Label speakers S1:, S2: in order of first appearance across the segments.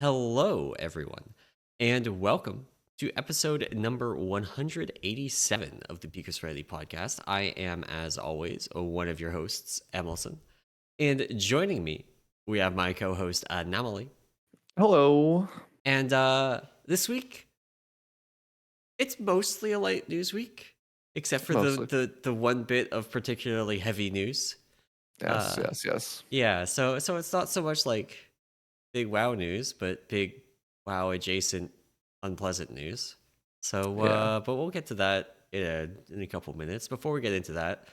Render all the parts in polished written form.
S1: Hello, everyone, and welcome to episode number 187 of the Beakus Riley podcast. I am, as always, one of your hosts, Emallson, and joining me, we have my co-host, Namali.
S2: Hello.
S1: And this week, it's mostly a light news week, except for
S2: Mostly.
S1: the one bit of particularly heavy news.
S2: Yes,
S1: Uh,
S2: yes, yes.
S1: yeah, so it's not so much like big WoW news, but big WoW adjacent unpleasant news. So,
S2: Yeah.
S1: but we'll get to that in a couple minutes. Before we get into that,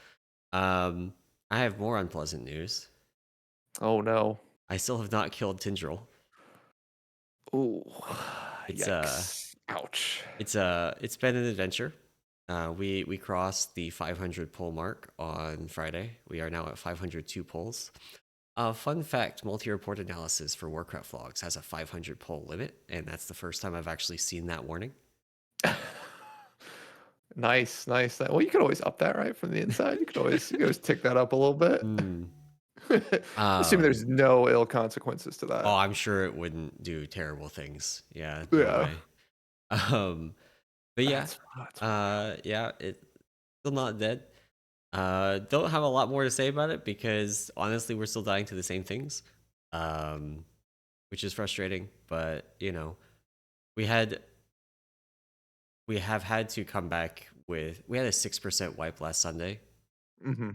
S1: I have more unpleasant news.
S2: Oh no.
S1: I still have not killed Tindral.
S2: Ooh.
S1: It's
S2: Yikes. Ouch.
S1: it's been an adventure. We crossed the 500 pull mark on Friday. We are now at 502 pulls. Fun fact, multi-report analysis for Warcraft logs has a 500 pull limit, and that's the first time I've actually seen that warning.
S2: Nice, nice. Well, you could always up that, right? From the inside. You could always tick that up a little bit.
S1: Hmm.
S2: Assuming
S1: Um,
S2: there's no ill consequences to
S1: oh,
S2: that.
S1: I'm sure it wouldn't do terrible things. Yeah, no
S2: Yeah.
S1: way. Um, but yeah,
S2: That's fine.
S1: yeah, it's still not dead. Don't have a lot more to say about it because honestly, we're still dying to the same things, um, which is frustrating. But we had we have had to come back with we had a 6% wipe last Sunday.
S2: Mm-hmm.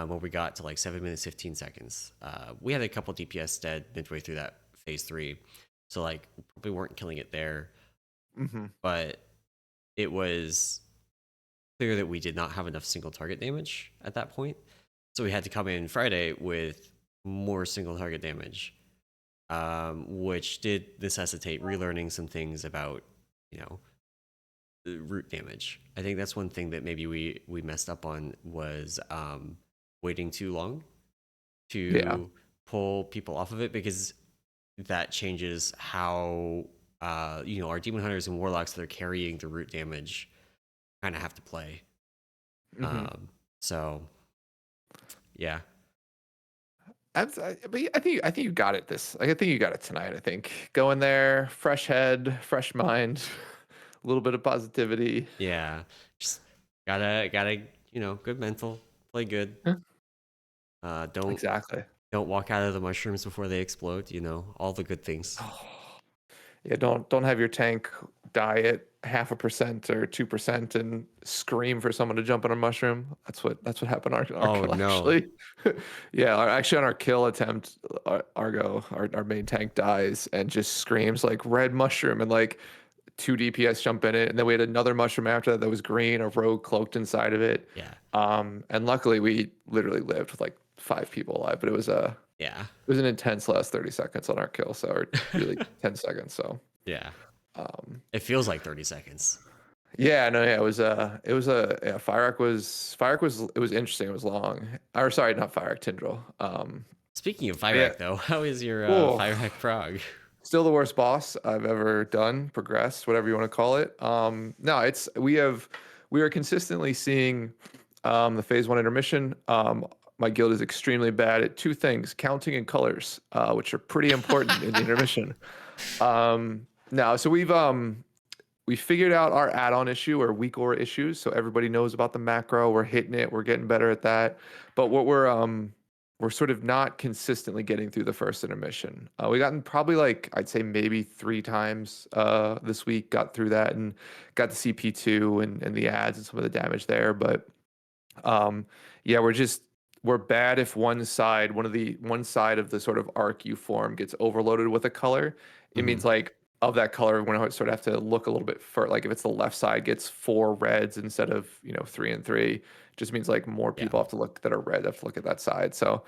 S1: When we got to like 7 minutes 15 seconds. We had a couple DPS dead midway through that phase 3, so like we weren't killing it there,
S2: Mm-hmm.
S1: but it was clear that we did not have enough single target damage at that point. So we had to come in Friday with more single target damage, which did necessitate relearning some things about, you know, root damage. I think that's one thing that maybe we messed up on was waiting too long
S2: Yeah.
S1: to pull people off of it, because that changes how our demon hunters and warlocks that are carrying the root damage kind of have to play.
S2: Mm-hmm.
S1: So yeah.
S2: But I think you got it I think you got it tonight. I think go in there, fresh head, fresh mind, a little bit of positivity.
S1: Yeah, just gotta good mental, play good.
S2: Yeah.
S1: Don't
S2: Exactly.
S1: don't walk out of the mushrooms before they explode. All the good things.
S2: Yeah, don't have your tank die at 0.5% or 2% and scream for someone to jump on a mushroom. That's what happened on our
S1: Oh
S2: kill
S1: no.
S2: actually. Yeah, actually on our kill attempt, Argo, our main tank dies and just screams like red mushroom and like two DPS jump in it, and then we had another mushroom after that was green, a rogue cloaked inside of it.
S1: Yeah.
S2: And luckily we literally lived with like 5 people alive, but
S1: Yeah.
S2: it was an intense last 30 seconds on our kill, so or really 10 seconds. So
S1: Yeah.
S2: um
S1: It feels like 30 seconds.
S2: yeah, no, yeah, it was Fyrakk was it was interesting, it was long. Or sorry, not Fyrakk, Tindral.
S1: Speaking of
S2: Yeah.
S1: Fyrakk, though, how is your
S2: Oh,
S1: Fyrakk prog?
S2: still the worst boss I've ever done, progressed, whatever you want to call it. No, we are consistently seeing the phase 1 intermission. My guild is extremely bad at two things: counting and colors, which are pretty important in the intermission. No, so we figured out our add-on issue or weak aura issues, so everybody knows about the macro. We're hitting it. We're getting better at that. But what we're sort of not consistently getting through the first intermission. We gotten probably like I'd say maybe 3 times this week. Got through that and got the CP2 and the ads and some of the damage there. But yeah, we're bad if one side of the sort of arc you form gets overloaded with a color. It
S1: Hmm.
S2: means like of that color, we're gonna sort of have to look a little bit for like if it's the left side gets 4 reds instead of 3 and 3, just means like more
S1: Yeah.
S2: people have to look that are red have to look at that side. So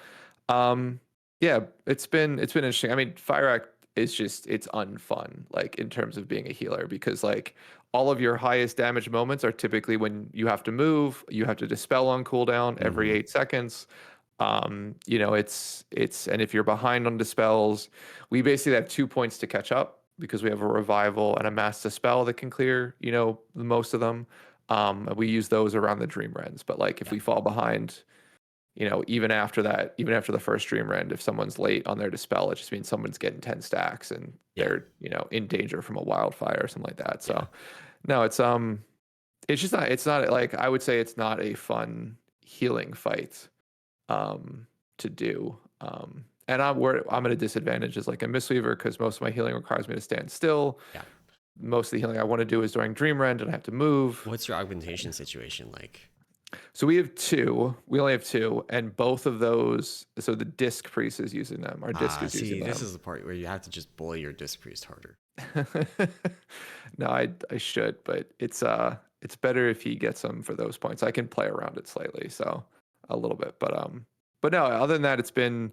S2: um yeah, it's been interesting. I mean, Fyrakk is just it's unfun like in terms of being a healer because like all of your highest damage moments are typically when you have to move, you have to dispel on cooldown every
S1: Hmm.
S2: 8 seconds. It's and if you're behind on dispels, we basically have 2 points to catch up because we have a revival and a mass dispel that can clear, most of them. We use those around the dream rends, but like if
S1: Yeah.
S2: we fall behind, even after that, even after the first Dream Rend, if someone's late on their Dispel, it just means someone's getting 10 stacks and
S1: Yeah.
S2: they're, in danger from a wildfire or something like that.
S1: Yeah.
S2: So no, it's just not, it's not like, I would say it's not a fun healing fight, to do. And I'm at a disadvantage as like a Mistweaver because most of my healing requires me to stand still.
S1: Yeah.
S2: Most of the healing I want to do is during Dream Rend and I have to move.
S1: What's your augmentation situation like?
S2: So we have two. We only have two, and both of those. So the disc priest is using them. Our disc is using
S1: See, this
S2: them.
S1: is the part where you have to just bully your disc priest harder.
S2: No, I should, but it's better if he gets them for those points. I can play around it slightly, so a little bit, but no. Other than that, it's been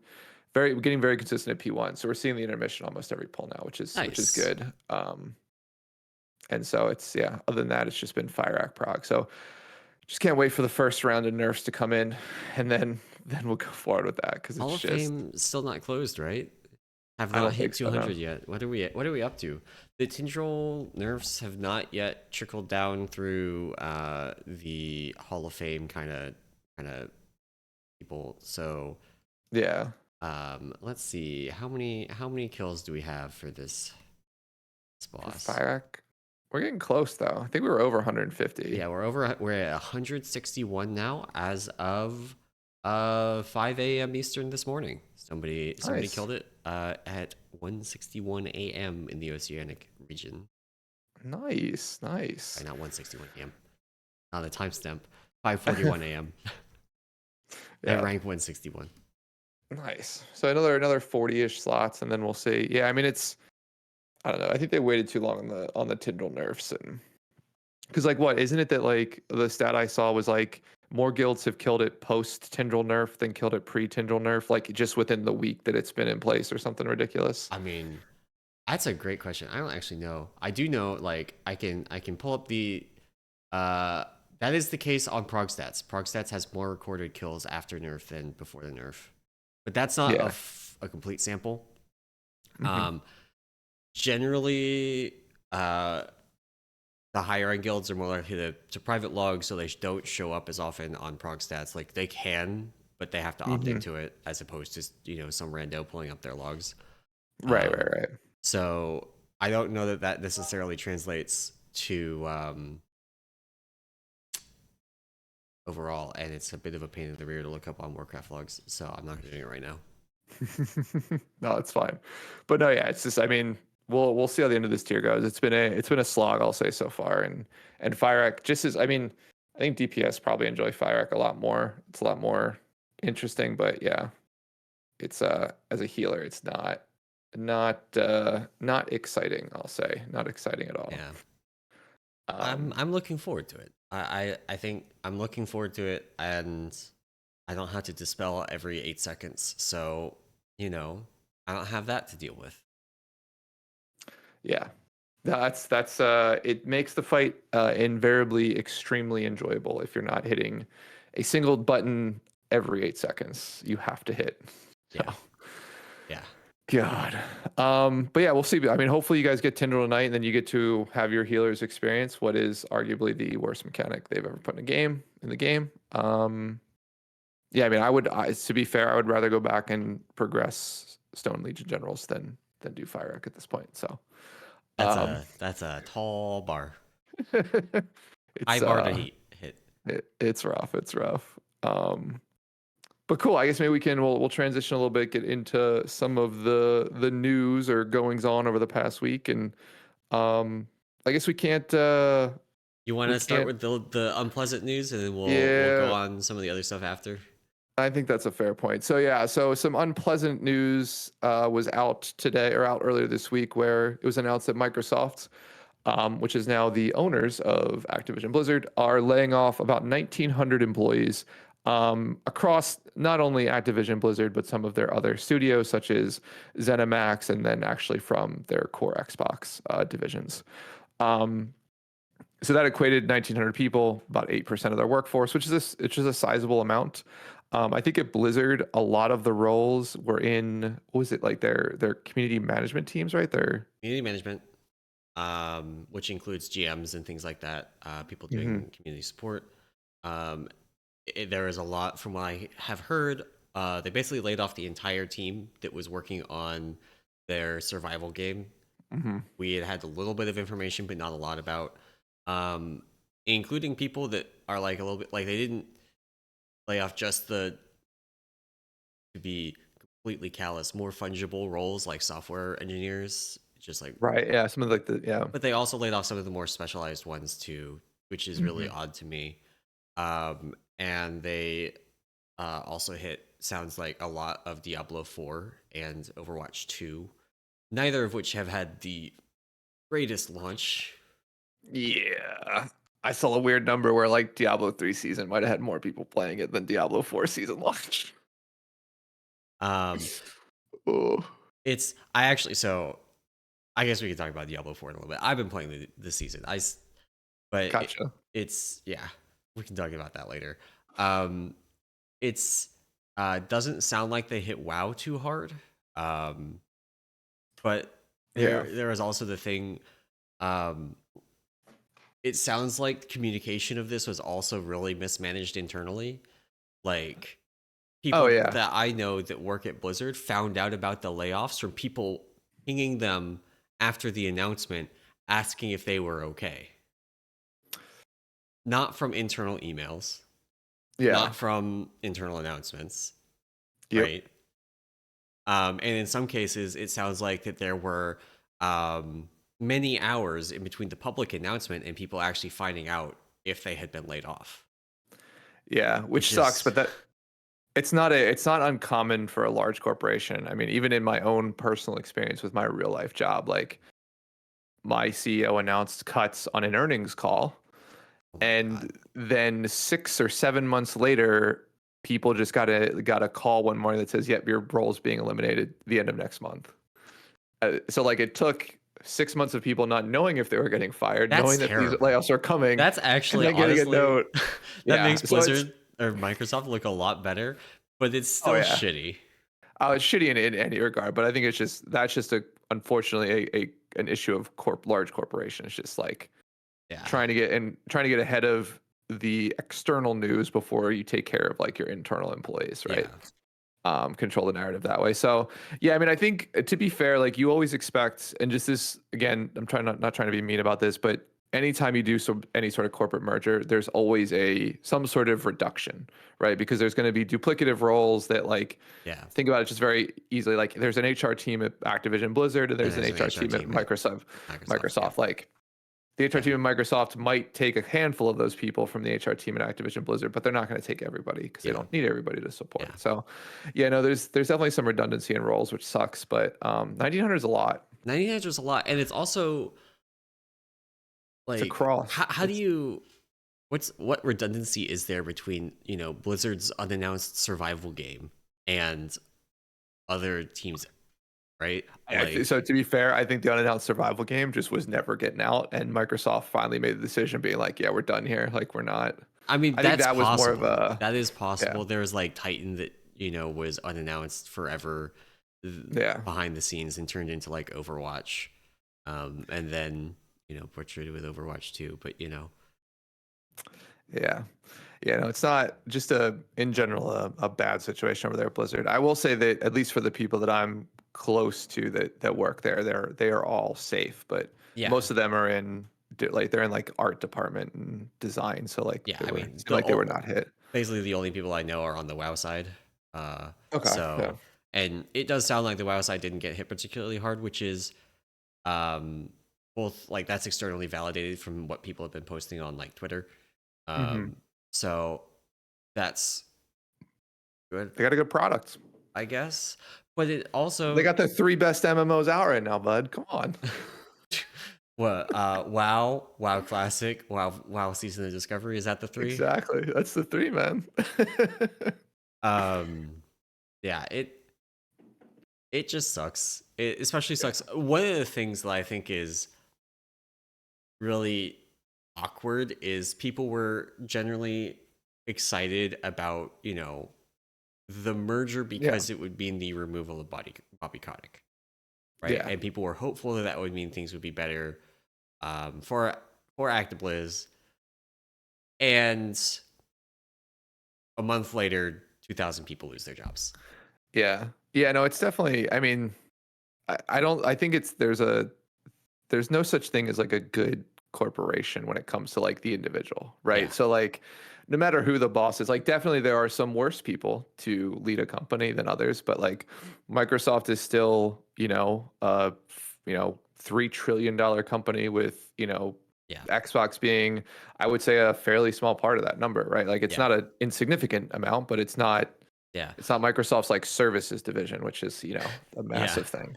S2: getting very consistent at P1. So we're seeing the intermission almost every pull now, which is
S1: Nice.
S2: good. And so it's Other than that, it's just been Fyrakk prog. So just can't wait for the first round of nerfs to come in, and then we'll go forward with that because
S1: Hall
S2: it's
S1: of
S2: just
S1: Fame still not closed, right? Have
S2: I
S1: not
S2: don't
S1: hit
S2: think so.
S1: 200
S2: No.
S1: yet. What are we up to? The Tindral nerfs have not yet trickled down through the Hall of Fame kind of people. So
S2: Yeah.
S1: let's see how many kills do we have for this boss?
S2: Fyrakk. We're getting close though. I think we were over 150.
S1: Yeah, we're at 161 now as of 5 a.m. Eastern this morning. Somebody
S2: Nice.
S1: killed it at 161 a.m. in the Oceanic region.
S2: Nice.
S1: Not 161 a.m. On the timestamp, 5:41 a.m. At rank 161.
S2: Nice. So another 40-ish slots, and then we'll see. Yeah, I mean I don't know. I think they waited too long on the Tindral nerfs, and because like what isn't it that like the stat I saw was like more guilds have killed it post Tindral nerf than killed it pre Tindral nerf, like just within the week that it's been in place or something ridiculous.
S1: I mean, that's a great question. I don't actually know. I do know, like, I can pull up the that is the case on prog stats. Prog stats has more recorded kills after nerf than before the nerf, but that's not
S2: Yeah.
S1: a complete sample.
S2: Mm-hmm.
S1: Generally, the higher end guilds are more likely to private log, so they don't show up as often on prog stats. Like they can, but they have to opt into it, as opposed to some rando pulling up their logs.
S2: Right.
S1: So I don't know that necessarily translates to overall, and it's a bit of a pain in the rear to look up on Warcraft logs. So I'm not doing it right now.
S2: No, it's fine. But no, yeah, it's just I mean, we'll see how the end of this tier goes. It's been a slog, I'll say so far, and Fyrakk just is. I mean, I think DPS probably enjoy Fyrakk a lot more. It's a lot more interesting, but yeah, it's as a healer, it's not exciting. I'll say not exciting at all.
S1: Yeah, I'm looking forward to it. I think I'm looking forward to it, and I don't have to dispel every 8 seconds, so I don't have that to deal with.
S2: Yeah, that's it makes the fight invariably extremely enjoyable if you're not hitting a single button every 8 seconds. You have to hit. So.
S1: Yeah.
S2: God. But yeah, we'll see. I mean, hopefully you guys get Tindral tonight, and then you get to have your healers experience what is arguably the worst mechanic they've ever put in the game. Yeah, I mean, to be fair, I would rather go back and progress Stone Legion generals than do Fyrakk at this point. So
S1: that's a tall bar.
S2: It's
S1: high bar to hit.
S2: It's rough. It's rough. But cool. I guess maybe we'll transition a little bit, get into some of the news or goings on over the past week, and I guess we can't.
S1: You want to start with the unpleasant news, and then we'll go on some of the other stuff after.
S2: I think that's a fair point. So yeah, so some unpleasant news was out today or out earlier this week, where it was announced that Microsoft, which is now the owners of Activision Blizzard, are laying off about 1,900 employees across not only Activision Blizzard, but some of their other studios, such as ZeniMax, and then actually from their core Xbox divisions. So that equated 1,900 people, about 8% of their workforce, which is a sizable amount. I think at Blizzard, a lot of the roles were in, what was it, like their community management teams, right? Their
S1: community management, which includes GMs and things like that, people doing community support. there is a lot from what I have heard. They basically laid off the entire team that was working on their survival game.
S2: Mm-hmm.
S1: We had a little bit of information, but not a lot about, um, including people that are like a little bit like they didn't lay off just the to be completely callous, more fungible roles like software engineers, just like,
S2: Right. Yeah. Some of like the yeah.
S1: but they also laid off some of the more specialized ones too, which is really
S2: Mm-hmm.
S1: odd to me. And they also hit sounds like a lot of Diablo 4 and Overwatch 2, neither of which have had the greatest launch.
S2: Yeah. I saw a weird number where like Diablo 3 season might have had more people playing it than Diablo 4 season launch.
S1: Um,
S2: Oh,
S1: it's I actually so I guess we can talk about Diablo 4 in a little bit. I've been playing the season. But
S2: gotcha.
S1: it's yeah, we can talk about that later. Um, it's doesn't sound like they hit WoW too hard. Um, but
S2: Yeah.
S1: there is also the thing. Um, it sounds like communication of this was also really mismanaged internally. Like
S2: Oh
S1: people
S2: yeah.
S1: that I know that work at Blizzard found out about the layoffs from people pinging them after the announcement, asking if they were okay. Not from internal emails,
S2: Yeah.
S1: not from internal announcements,
S2: Yep.
S1: right? And in some cases, it sounds like that there were many hours in between the public announcement and people actually finding out if they had been laid off,
S2: Yeah, which
S1: which
S2: sucks,
S1: is
S2: but that it's not uncommon for a large corporation. I mean, even in my own personal experience with my real life job, like my CEO announced cuts on an earnings call,
S1: oh my god,
S2: and then 6 or 7 months later, people just got a call one morning that says, "Yep, your role's being eliminated the end of next month." So like it took 6 months of people not knowing if they were getting fired,
S1: that's
S2: knowing that these
S1: terrible.
S2: layoffs are coming,
S1: That's
S2: and
S1: actually
S2: then getting a
S1: honestly
S2: note.
S1: that
S2: Yeah,
S1: makes
S2: so it's
S1: Blizzard or Microsoft look a lot better, but it's
S2: oh
S1: still
S2: yeah.
S1: shitty.
S2: It's shitty in any regard, but I think it's just that's just a unfortunately a an issue of large corporation. It's just like
S1: Yeah,
S2: trying to get ahead of the external news before you take care of like your internal employees, right?
S1: yeah,
S2: Control the narrative that way. So yeah, I mean, I think to be fair, like you always expect, and just this again, I'm trying not trying to be mean about this, but anytime you do any sort of corporate merger, there's always some sort of reduction, right? Because there's going to be duplicative roles that like
S1: yeah.
S2: think about it just very easily. Like there's an HR team at Activision Blizzard, and
S1: And
S2: there's an
S1: there's an
S2: HR
S1: HR
S2: team at
S1: team at
S2: Microsoft.
S1: Microsoft. Yep.
S2: Microsoft, like the HR
S1: Yeah.
S2: team at Microsoft might take a handful of those people from the HR team at Activision Blizzard, but they're not going to take everybody because they
S1: Yeah.
S2: don't need everybody to
S1: Yeah.
S2: support. So, yeah, no, there's definitely some redundancy in roles, which sucks. But 1900 is a lot.
S1: 99 is a lot, and it's also
S2: It's a
S1: like
S2: cross.
S1: how do
S2: It's
S1: you what redundancy is there between Blizzard's unannounced survival game and other teams, right? Like,
S2: so to be fair, I think the unannounced survival game just was never getting out, and Microsoft finally made the decision, being like, "Yeah, we're done here. Like, we're not."
S1: I mean,
S2: I think
S1: that's
S2: that was more of
S1: possible.
S2: a
S1: That is
S2: yeah,
S1: possible. There was like Titan that was unannounced forever
S2: yeah,
S1: behind the scenes and turned into like Overwatch, and then portrayed with Overwatch 2. But
S2: yeah. Yeah, no, it's not just in general a bad situation over there at Blizzard. I will say that at least for the people that I'm close to that work there, they are all safe, but
S1: yeah,
S2: most of them are like they're in like art department and design, so like
S1: yeah.
S2: they
S1: I
S2: were
S1: mean,
S2: seemed like they were not hit.
S1: basically the only people I know are on the WoW side. Uh,
S2: Okay, yeah.
S1: so and it does sound like the WoW side didn't get hit particularly hard, which is um, both like that's externally validated from what people have been posting on like Twitter.
S2: Hmm.
S1: Um, so that's good,
S2: They got a good product.
S1: I guess. But it
S2: They
S1: also
S2: got the three best MMOs out right now, bud. Come on.
S1: what WoW Classic, WoW Season of Discovery, is that the three?
S2: Exactly. That's the three, man.
S1: Um, yeah, it just sucks. It especially
S2: Yeah.
S1: sucks. One of the things that I think is really awkward is people were generally excited about, the merger
S2: Yeah.
S1: because it would mean the removal of Bobby Kotick, right?
S2: Yeah.
S1: And people were hopeful that that would mean things would be better for ActiBliz. And a month later, 2,000 people lose their jobs.
S2: Yeah. Yeah, no, it's definitely, I mean, I don't, I think there's no such thing as like a good corporation when it comes to like the individual, right?
S1: Yeah,
S2: So like no matter who the boss is, like definitely there are some worse people to lead a company than others, but like Microsoft is still, $3 trillion company with,
S1: yeah,
S2: Xbox being, I would say, a fairly small part of that number, right? Like it's
S1: yeah,
S2: not an insignificant amount, but
S1: yeah,
S2: it's not Microsoft's like services division, which is, a
S1: yeah.
S2: massive thing.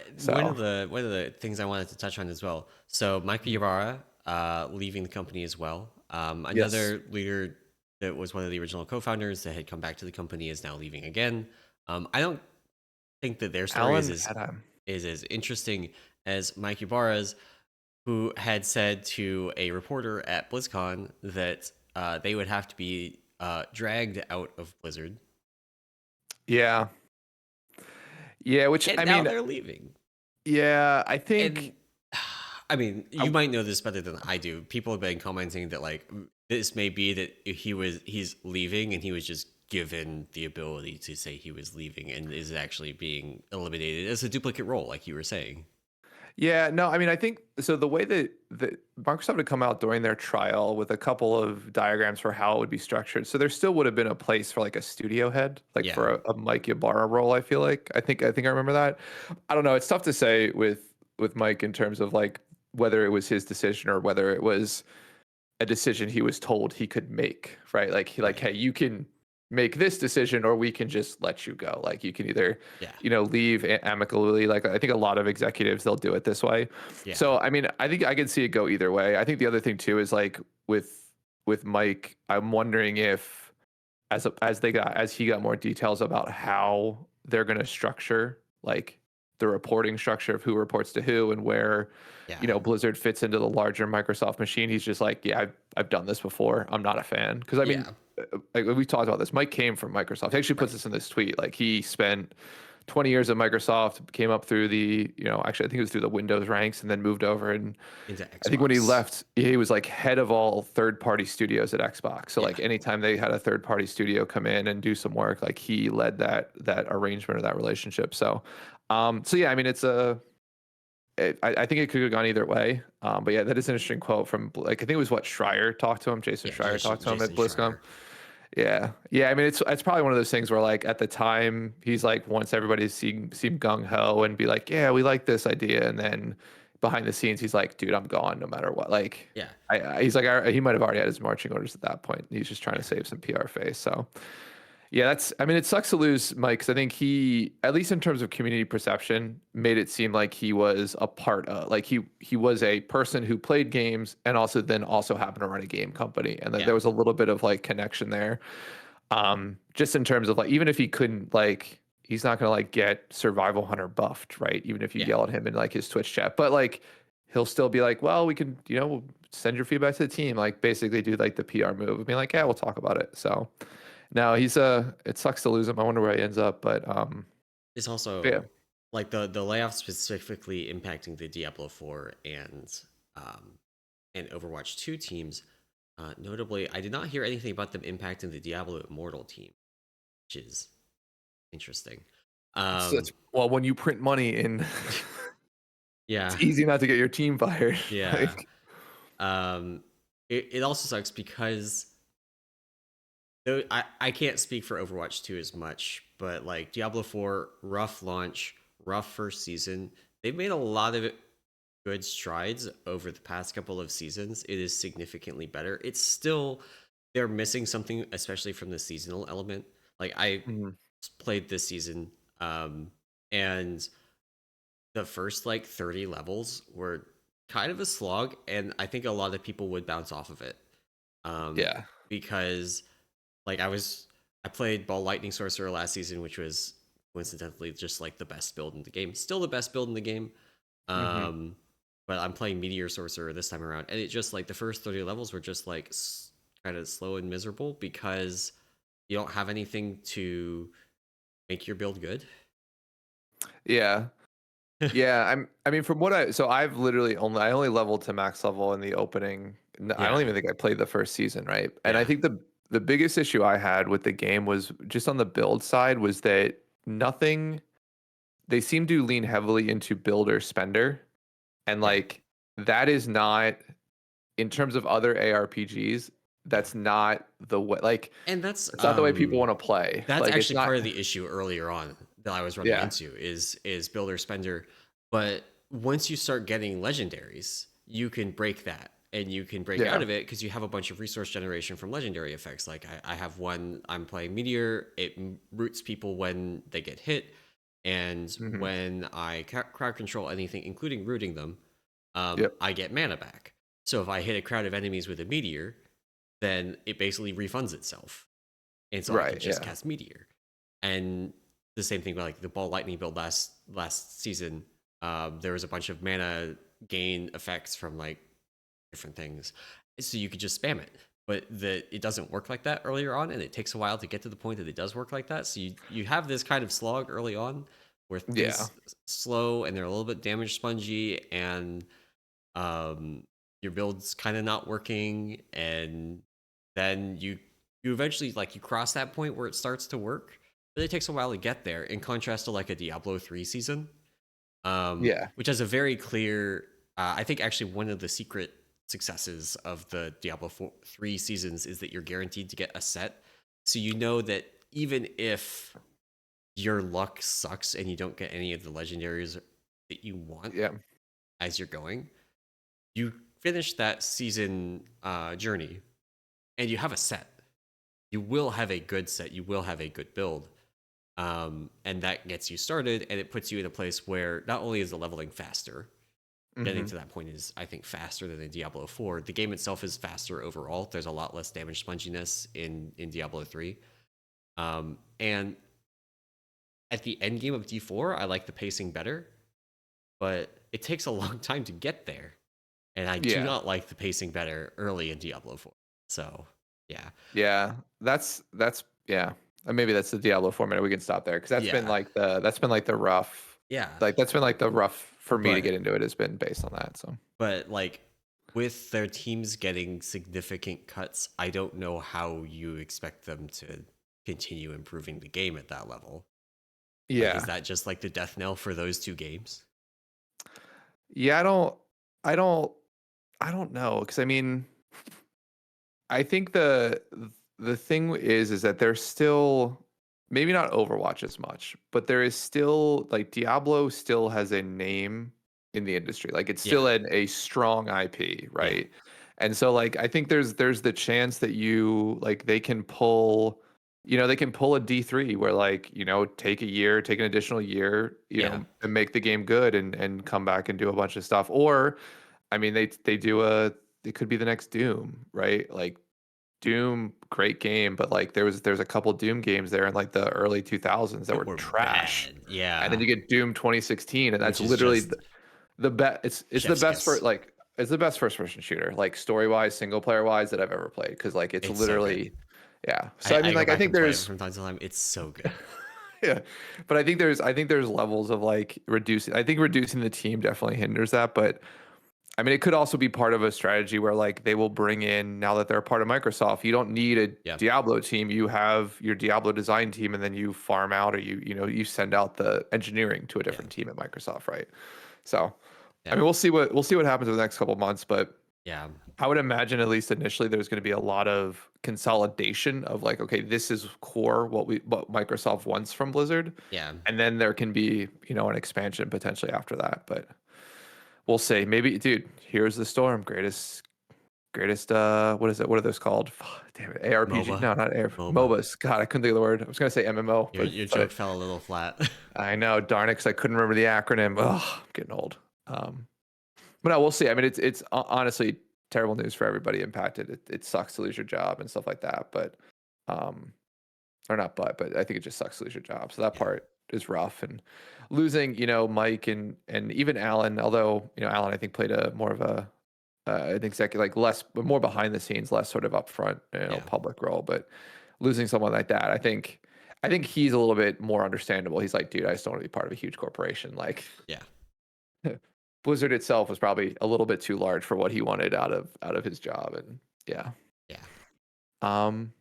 S1: One
S2: So
S1: of the things I wanted to touch on as well. So Mike Ybarra leaving the company as well.
S2: yes,
S1: Another leader that was one of the original co-founders that had come back to the company is now leaving again. I don't think that their story
S2: Alan Adam.
S1: is as interesting as Mike Ybarra's, who had said to a reporter at BlizzCon that they would have to be dragged out of Blizzard,
S2: Yeah. Yeah, which
S1: and
S2: I
S1: now
S2: mean,
S1: they're leaving.
S2: yeah, I
S1: And
S2: think
S1: I mean, you
S2: I,
S1: might know this better than I do. People have been commenting that like this may be that he's leaving and he was just given the ability to say he was leaving and is actually being eliminated as a duplicate role, like you were saying.
S2: yeah, no, I mean, I think so. The way that Microsoft had come out during their trial with a couple of diagrams for how it would be structured, so there still would have been a place for like a studio head, like
S1: Yeah,
S2: for a Mike Ybarra role. I feel like I think I remember that. I don't know. It's tough to say with Mike in terms of like whether it was his decision or whether it was a decision he was told he could make, right? Like
S1: right.
S2: hey, you can make this decision or we can just let you go. Like you can either,
S1: Yeah,
S2: leave amicably. Like I think a lot of executives they'll do it this way.
S1: yeah,
S2: So I mean, I think I can see it go either way. I think the other thing too is like with Mike, I'm wondering if as he got more details about how they're going to structure like the reporting structure of who reports to who and where
S1: yeah,
S2: Blizzard fits into the larger Microsoft machine. He's just like, yeah, I've done this before. I'm not a fan because I mean,
S1: yeah.
S2: like we talked about this. Mike came from Microsoft. He actually puts
S1: Right
S2: this in this tweet. Like he spent 20 years at Microsoft, came up through actually I think it was through the Windows ranks and then moved over. And
S1: into
S2: I think when he
S1: Xbox.
S2: left, he was like head of all third-party studios at Xbox. So
S1: Yeah,
S2: like anytime they had a third-party studio come in and do some work, like he led that arrangement or that relationship. So yeah, I mean I think it could have gone either way. But yeah, that is an interesting quote from like I think it was what Schreier talked to him, Jason
S1: yeah.
S2: Schreier talked to him at
S1: Jason
S2: BlizzCon.
S1: Schreier.
S2: Yeah, yeah. I mean, it's probably one of those things where like at the time he's like wants everybody to seem gung ho and be like, yeah, we like this idea, and then behind the scenes he's like, dude, I'm gone no matter what. Like,
S1: Yeah,
S2: he's like, he might have already had his marching orders at that point. He's just trying to
S1: yeah,
S2: save some PR face. So yeah, I mean, it sucks to lose Mike because I think he, at least in terms of community perception, made it seem like he was a part of, like he was a person who played games and also happened to run a game company, and that
S1: yeah,
S2: there was a little bit of like connection there. Just in terms of like, even if he couldn't like, he's not gonna like get Survival Hunter buffed, right? Even if you
S1: yeah,
S2: yell at him in like his Twitch chat, but like he'll still be like, well, we can, send your feedback to the team, like basically do like the PR move and be like, yeah,
S1: yeah.
S2: we'll talk about it. So. No, it sucks to lose him. I wonder where he ends up, but
S1: It's
S2: yeah.
S1: also like the layoffs specifically impacting the Diablo 4 um and Overwatch 2 teams. Notably, I did not hear anything about them impacting the Diablo Immortal team, which is interesting.
S2: It's
S1: Um,
S2: well, when you print money in, it's
S1: yeah,
S2: easy not to get your team fired.
S1: yeah.
S2: Like,
S1: It also sucks because though I can't speak for Overwatch 2 as much, but like Diablo 4, rough launch, rough first season. They've made a lot of good strides over the past couple of seasons. It is significantly better. It's still they're missing something, especially from the seasonal element. Like I
S2: mhm.
S1: played this season, and the first like 30 levels were kind of a slog, and I think a lot of people would bounce off of it. Um,
S2: Yeah.
S1: because like I played Ball Lightning Sorcerer last season, which was coincidentally just like the best build in the game. Still the best build in the game.
S2: Hmm.
S1: Um, but I'm playing Meteor Sorcerer this time around, and it just like the first 30 levels were just like kind of slow and miserable because you don't have anything to make your build good.
S2: Yeah. Yeah. I mean, from what so I've literally I only leveled to max level in the opening. I don't
S1: Yeah,
S2: even think I played the first season, right? And I
S1: yeah,
S2: think the biggest issue I had with the game was just on the build side was that nothing they seem to lean heavily into builder spender, and
S1: Yeah,
S2: like that is not in terms of other ARPGs,
S1: yeah.
S2: that's not the way, like
S1: And that's
S2: it's not the way people want to play.
S1: that's
S2: Like it's
S1: actually
S2: not.
S1: part of the issue earlier on that I was running
S2: Yeah.
S1: into is builder spender. But once you start getting legendaries, you can break that and you can break out
S2: Yeah.
S1: of it because you have a bunch of resource generation from legendary effects. Like I have one, I'm playing Meteor, it roots people when they get hit, and
S2: Hmm.
S1: when I crowd control anything, including rooting them,
S2: Yep.
S1: I get mana back. So if I hit a crowd of enemies with a Meteor, then it basically refunds itself, and so I can
S2: Right.
S1: just
S2: Yeah.
S1: cast Meteor. And the same thing with like the ball lightning build last season. There was a bunch of mana gain effects from like different things, so you could just spam it. But it doesn't work like that earlier on, and it takes a while to get to the point that it does work like that. So you have this kind of slog early on where
S2: Yeah.
S1: things slow and they're a little bit damage spongy, and um, your build's kind of not working, and then you eventually like you cross that point where it starts to work, but it takes a while to get there. In contrast to like a Diablo 3 season,
S2: Yeah.
S1: which has a very clear. I think actually one of the secret successes of the Diablo 3 seasons is that you're guaranteed to get a set, so you know that even if your luck sucks and you don't get any of the legendaries that you want
S2: Yeah.
S1: as you're going, you finish that season journey and you have a set. You will have a good set. You will have a good build. And that gets you started, and it puts you in a place where not only is the leveling faster, getting
S2: Hmm.
S1: to that point is, I think, faster than in Diablo 4. The game itself is faster overall. There's a lot less damage sponginess in Diablo 3. And at the end game of D4, I like the pacing better, but it takes a long time to get there. And I do
S2: Yeah.
S1: not like the pacing better early in Diablo 4. So, yeah.
S2: Yeah. That's yeah. Maybe that's the Diablo format. We can stop there because
S1: Yeah.
S2: that's been like the rough,
S1: Yeah.
S2: like that's been like the rough for me to
S1: But
S2: get into it has been based on that. So
S1: like with their teams getting significant cuts, I don't know how you expect them to continue improving the game at that level. Like, is
S2: yeah.
S1: that just like the death knell for those two games?
S2: Yeah. I don't I don't know because I mean I think the thing is that there's still maybe not Overwatch as much, but there is still like Diablo still has a name in the industry. Like it's
S1: Yeah.
S2: still a strong IP,
S1: Yeah.
S2: right? And so like I think there's the chance that you like they can pull they can pull a D3 where like, take a year, take an additional year,
S1: Yeah.
S2: and make the game good and come back and do a bunch of stuff. Or I mean they do it could be the next Doom, right? Like Doom, great game, but like there's a couple Doom games there in like the early 2000s that
S1: That
S2: were
S1: were
S2: trash.
S1: bad.
S2: And then
S1: Yeah.
S2: you get Doom 2016 and that's
S1: Which is
S2: literally
S1: just
S2: the best it's the
S1: chef's
S2: best for
S1: kiss.
S2: like it's the best first person shooter, like story-wise, single player wise that I've ever played cuz like it's
S1: It's so good.
S2: literally yeah. So I mean
S1: I go
S2: like I
S1: back
S2: think
S1: and play it
S2: there's
S1: from time to time. It's so good.
S2: yeah. But I think there's levels of like reducing I think reducing the team definitely hinders that, but I mean, it could also be part of a strategy where like they will bring in now that they're a part of Microsoft. You don't need a
S1: Yeah.
S2: Diablo team. You have your Diablo design team, and then you farm out or you send out the engineering to a
S1: Yeah.
S2: different team at Microsoft, right? So, I
S1: Yeah.
S2: mean, we'll see what happens in the next couple of months, but
S1: Yeah.
S2: I would imagine at least initially there's going to be a lot of consolidation of like, okay, this is core what Microsoft wants from Blizzard,
S1: Yeah.
S2: and then there can be an expansion potentially after that, but. We'll see. Maybe, dude, here's the storm. Greatest what is it? What are those called? Damn it. ARPG?
S1: MOBA.
S2: No, not AR
S1: MOBA.
S2: MOBAs. God, I couldn't think of the word. I was gonna say MMO,
S1: Your joke fell a little flat.
S2: I know, darn it, because I couldn't remember the acronym. Oh, I'm getting old. Um, but no, we'll see. I mean, it's honestly terrible news for everybody impacted. It sucks to lose your job and stuff like that. But um, or not, but I think it just sucks to lose your job. So that
S1: Yeah.
S2: part is rough. And losing, Mike and even Alan, although Alan I think played a more of a an executive, like less, more behind the scenes, less sort of upfront,
S1: Yeah.
S2: public role. But losing someone like that, I think he's a little bit more understandable. He's like, dude, I just don't want to be part of a huge corporation. Like
S1: Yeah.
S2: Blizzard itself was probably a little bit too large for what he wanted out of his job. And yeah.
S1: Yeah.
S2: Um,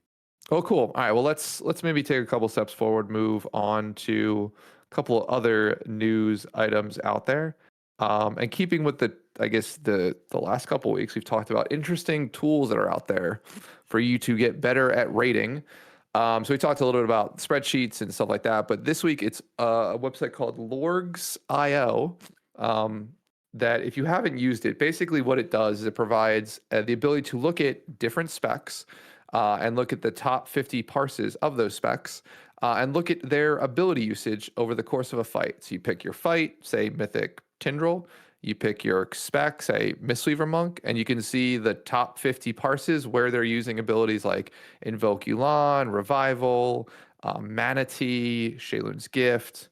S2: Oh, cool. All right. Well, let's maybe take a couple steps forward, move on to a couple of other news items out there. And keeping with the, I guess the last couple of weeks, we've talked about interesting tools that are out there for you to get better at rating. So we talked a little bit about spreadsheets and stuff like that, but this week it's a website called Lorrgs.io. Um, that if you haven't used it, basically what it does is it provides the ability to look at different specs and look at the top 50 parses of those specs and look at their ability usage over the course of a fight. So you pick your fight, say Mythic Tindral, you pick your spec, say Mistweaver Monk, and you can see the top 50 parses where they're using abilities like Invoke Yulan, Revival, Manatee, Sheilun's Gift.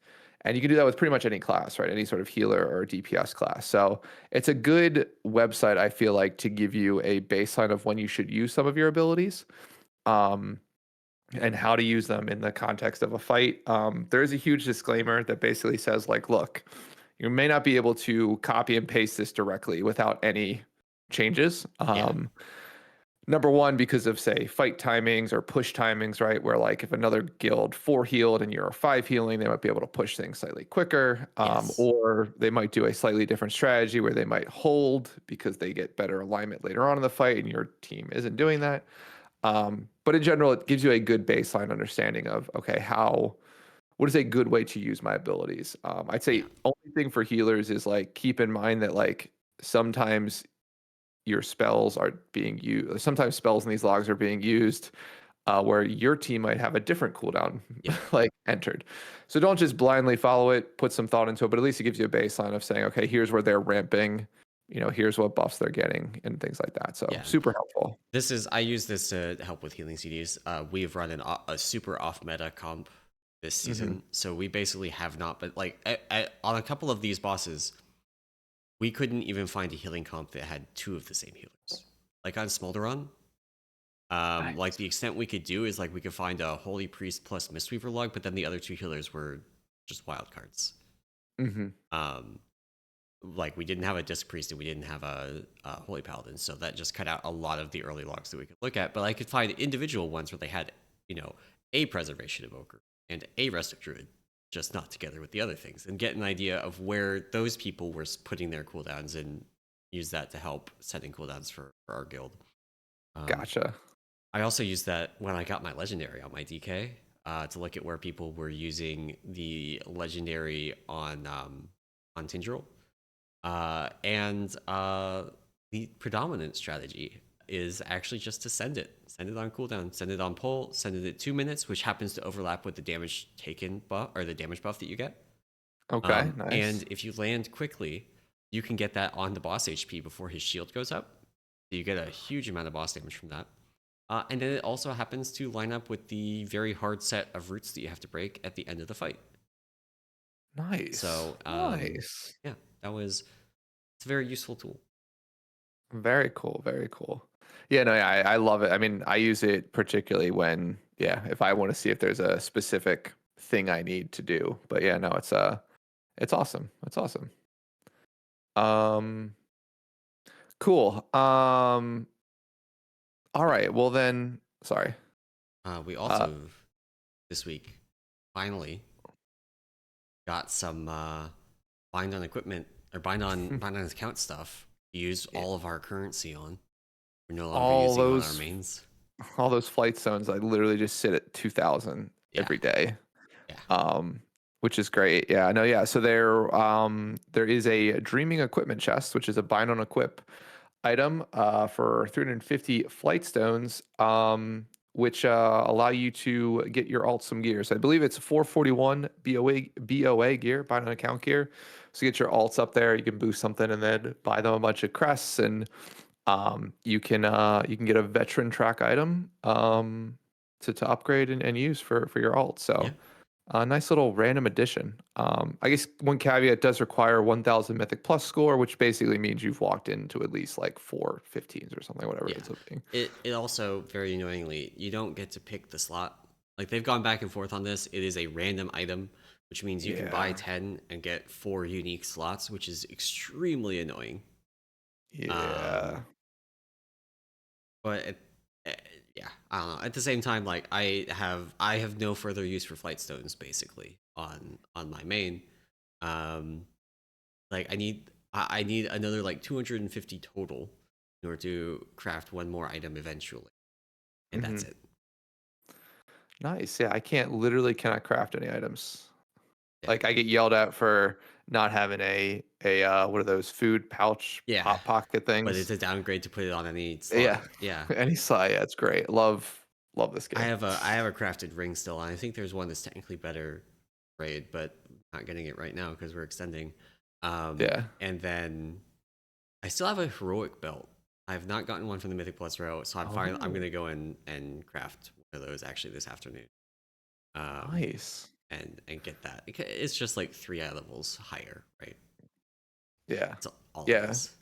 S2: And you can do that with pretty much any class, right? Any sort of healer or DPS class. So it's a good website, I feel like, to give you a baseline of when you should use some of your abilities um, and how to use them in the context of a fight. There is a huge disclaimer that basically says, like, look, you may not be able to copy and paste this directly without any changes.
S1: Yeah.
S2: Number one, because of say fight timings or push timings, right? Where like if another guild 4 healed and you're 5 healing, they might be able to push things slightly quicker.
S1: Yes.
S2: Or they might do a slightly different strategy where they might hold because they get better alignment later on in the fight and your team isn't doing that. But in general, it gives you a good baseline understanding of okay, what is a good way to use my abilities. I'd
S1: Yeah.
S2: say only thing for healers is like keep in mind that like sometimes your spells are being used. Sometimes spells in these logs are being used where your team might have a different cooldown
S1: Yeah.
S2: like entered. So don't just blindly follow it, put some thought into it, but at least it gives you a baseline of saying, okay, here's where they're ramping, here's what buffs they're getting and things like that. So
S1: Yeah.
S2: super helpful.
S1: I use this to help with healing CDs. We've run a super off meta comp this
S2: Hmm.
S1: season, so we basically have not. But like on a couple of these bosses, we couldn't even find a healing comp that had two of the same healers. Like on Smolderon, like
S2: Nice.
S1: the extent we could do is like we could find a Holy Priest plus Mistweaver log, but then the other two healers were just wild cards.
S2: Hmm.
S1: Um, like we didn't have a Disc Priest and we didn't have a Holy Paladin, so that just cut out a lot of the early logs that we could look at. But I could find individual ones where they had, a Preservation Evoker and a Rustic Druid, just not together with the other things, and get an idea of where those people were putting their cooldowns and use that to help setting cooldowns for our guild. Um,
S2: Gotcha.
S1: I also used that when I got my Legendary on my DK to look at where people were using the Legendary on Tindral. And the predominant strategy is actually just to send it. Send it on cooldown, send it on pull, send it at 2 minutes, which happens to overlap with the damage taken buff or the damage buff that you get.
S2: Okay.
S1: And
S2: Nice.
S1: if you land quickly, you can get that on the boss HP before his shield goes up. So you get a huge amount of boss damage from that. And then it also happens to line up with the very hard set of roots that you have to break at the end of the fight.
S2: Nice.
S1: So,
S2: Nice.
S1: yeah, it's a very useful tool.
S2: Very cool. Very cool. Yeah, no, yeah, I love it. I mean, I use it particularly when, yeah, if I want to see if there's a specific thing I need to do. But yeah, no, it's awesome. It's awesome. Um, cool. All right. Well then, sorry.
S1: We
S2: Uh,
S1: also this week finally got some bind on equipment or bind on account stuff to use
S2: yeah,
S1: all of our currency on. We're no longer
S2: all
S1: using on our
S2: those
S1: mains.
S2: all those flight zones, I literally just sit at 2,000
S1: Yeah,
S2: every day.
S1: yeah,
S2: Um, which is great. Yeah, no, yeah. So there is a dreaming equipment chest, which is a bind on equip item for 350 flight stones, which allow you to get your alt some gear. So I believe it's 441 BOA gear, bind on account gear. So get your alts up there. You can boost something and then buy them a bunch of crests, and you can get a veteran track item to upgrade and use for your alt.
S1: yeah,
S2: So a nice little random addition. I guess one caveat does require 1,000 Mythic Plus score, which basically means you've walked into at least like 4 15s or something, whatever it
S1: yeah.
S2: ends up being.
S1: It also very annoyingly you don't get to pick the slot. Like they've gone back and forth on this. It is a random item, which means you can buy
S2: Yeah,
S1: 10 and get 4 unique slots, which is extremely annoying.
S2: yeah.
S1: Um, but yeah, I don't know. At the same time, like I have no further use for flight stones basically on my main. Um, like I need another like 250 total in order to craft one more item eventually, and
S2: Hmm.
S1: that's it.
S2: Nice. Yeah, I can't literally cannot craft any items.
S1: Yeah,
S2: Like I get yelled at for not having a what are those food pouch
S1: yeah,
S2: hot pocket
S1: but it's
S2: things?
S1: a downgrade to put it on any slot.
S2: Yeah.
S1: Yeah,
S2: Any slide, yeah, it's great. Love this game.
S1: I have a crafted ring still, and I think there's one that's technically better raid, but not getting it right now because we're extending.
S2: Yeah.
S1: And then I still have a heroic belt. I have not gotten one from the Mythic Plus row, so I'm
S2: Oh,
S1: gonna go in and craft one of those actually this afternoon. Um,
S2: nice.
S1: and get that. It's just like 3 eye levels higher, right?
S2: Yeah.
S1: That's all it
S2: Yeah.
S1: is.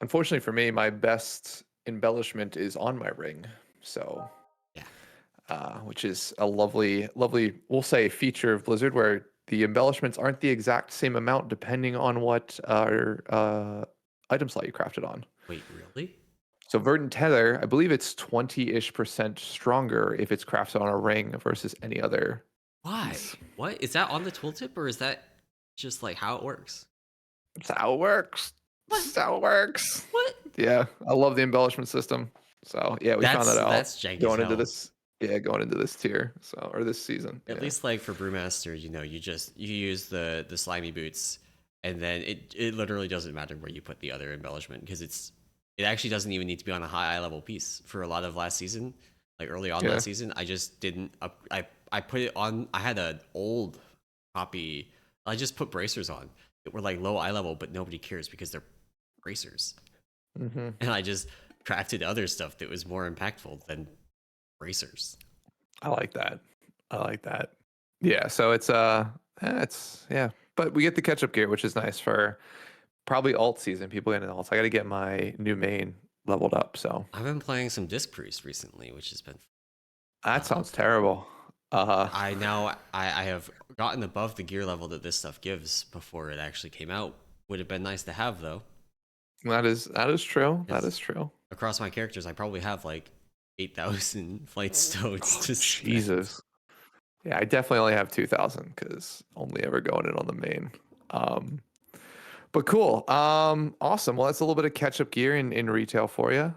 S2: Unfortunately for me, my best embellishment is on my ring. So,
S1: Yeah.
S2: which is a lovely, we'll say, feature of Blizzard where the embellishments aren't the exact same amount depending on what item slot you crafted on.
S1: Wait, really?
S2: So Verdant Tether, I believe it's 20-ish% stronger if it's crafted on a ring versus any other
S1: Why?
S2: piece.
S1: What is that on the tooltip, or is that just like how it works?
S2: That's how it works.
S1: What?
S2: That's how it works.
S1: What?
S2: Yeah, I love the embellishment system. So yeah, we found that out
S1: That's jank as
S2: going into
S1: hell.
S2: this. Yeah, going into this tier. So or this season.
S1: At
S2: Yeah.
S1: least like for Brewmaster, you use the slimy boots, and then it literally doesn't matter where you put the other embellishment because it actually doesn't even need to be on a high level piece. For a lot of last season, like early on
S2: Yeah.
S1: last season, I just didn't up. I put it on. I had an old copy. I just put bracers on. It were like low eye level, but nobody cares because they're bracers.
S2: Hmm.
S1: And I just crafted other stuff that was more impactful than bracers.
S2: I like that. I like that. Yeah. So it's yeah, but we get the catch up gear, which is nice for probably alt season. People getting alts. I got to get my new main leveled up. So
S1: I've been playing some Disc Priest recently, which has been
S2: that sounds terrible.
S1: I have gotten above the gear level that this stuff gives before it actually came out. Would have been nice to have though,
S2: That is true. That
S1: because
S2: is true.
S1: across my characters I probably have like 8,000 flight stones
S2: Oh,
S1: to spend.
S2: Jesus. Yeah, I definitely only have 2,000 because only ever going in on the main. Um, but cool. Awesome. Well, that's a little bit of catch up gear in retail for you.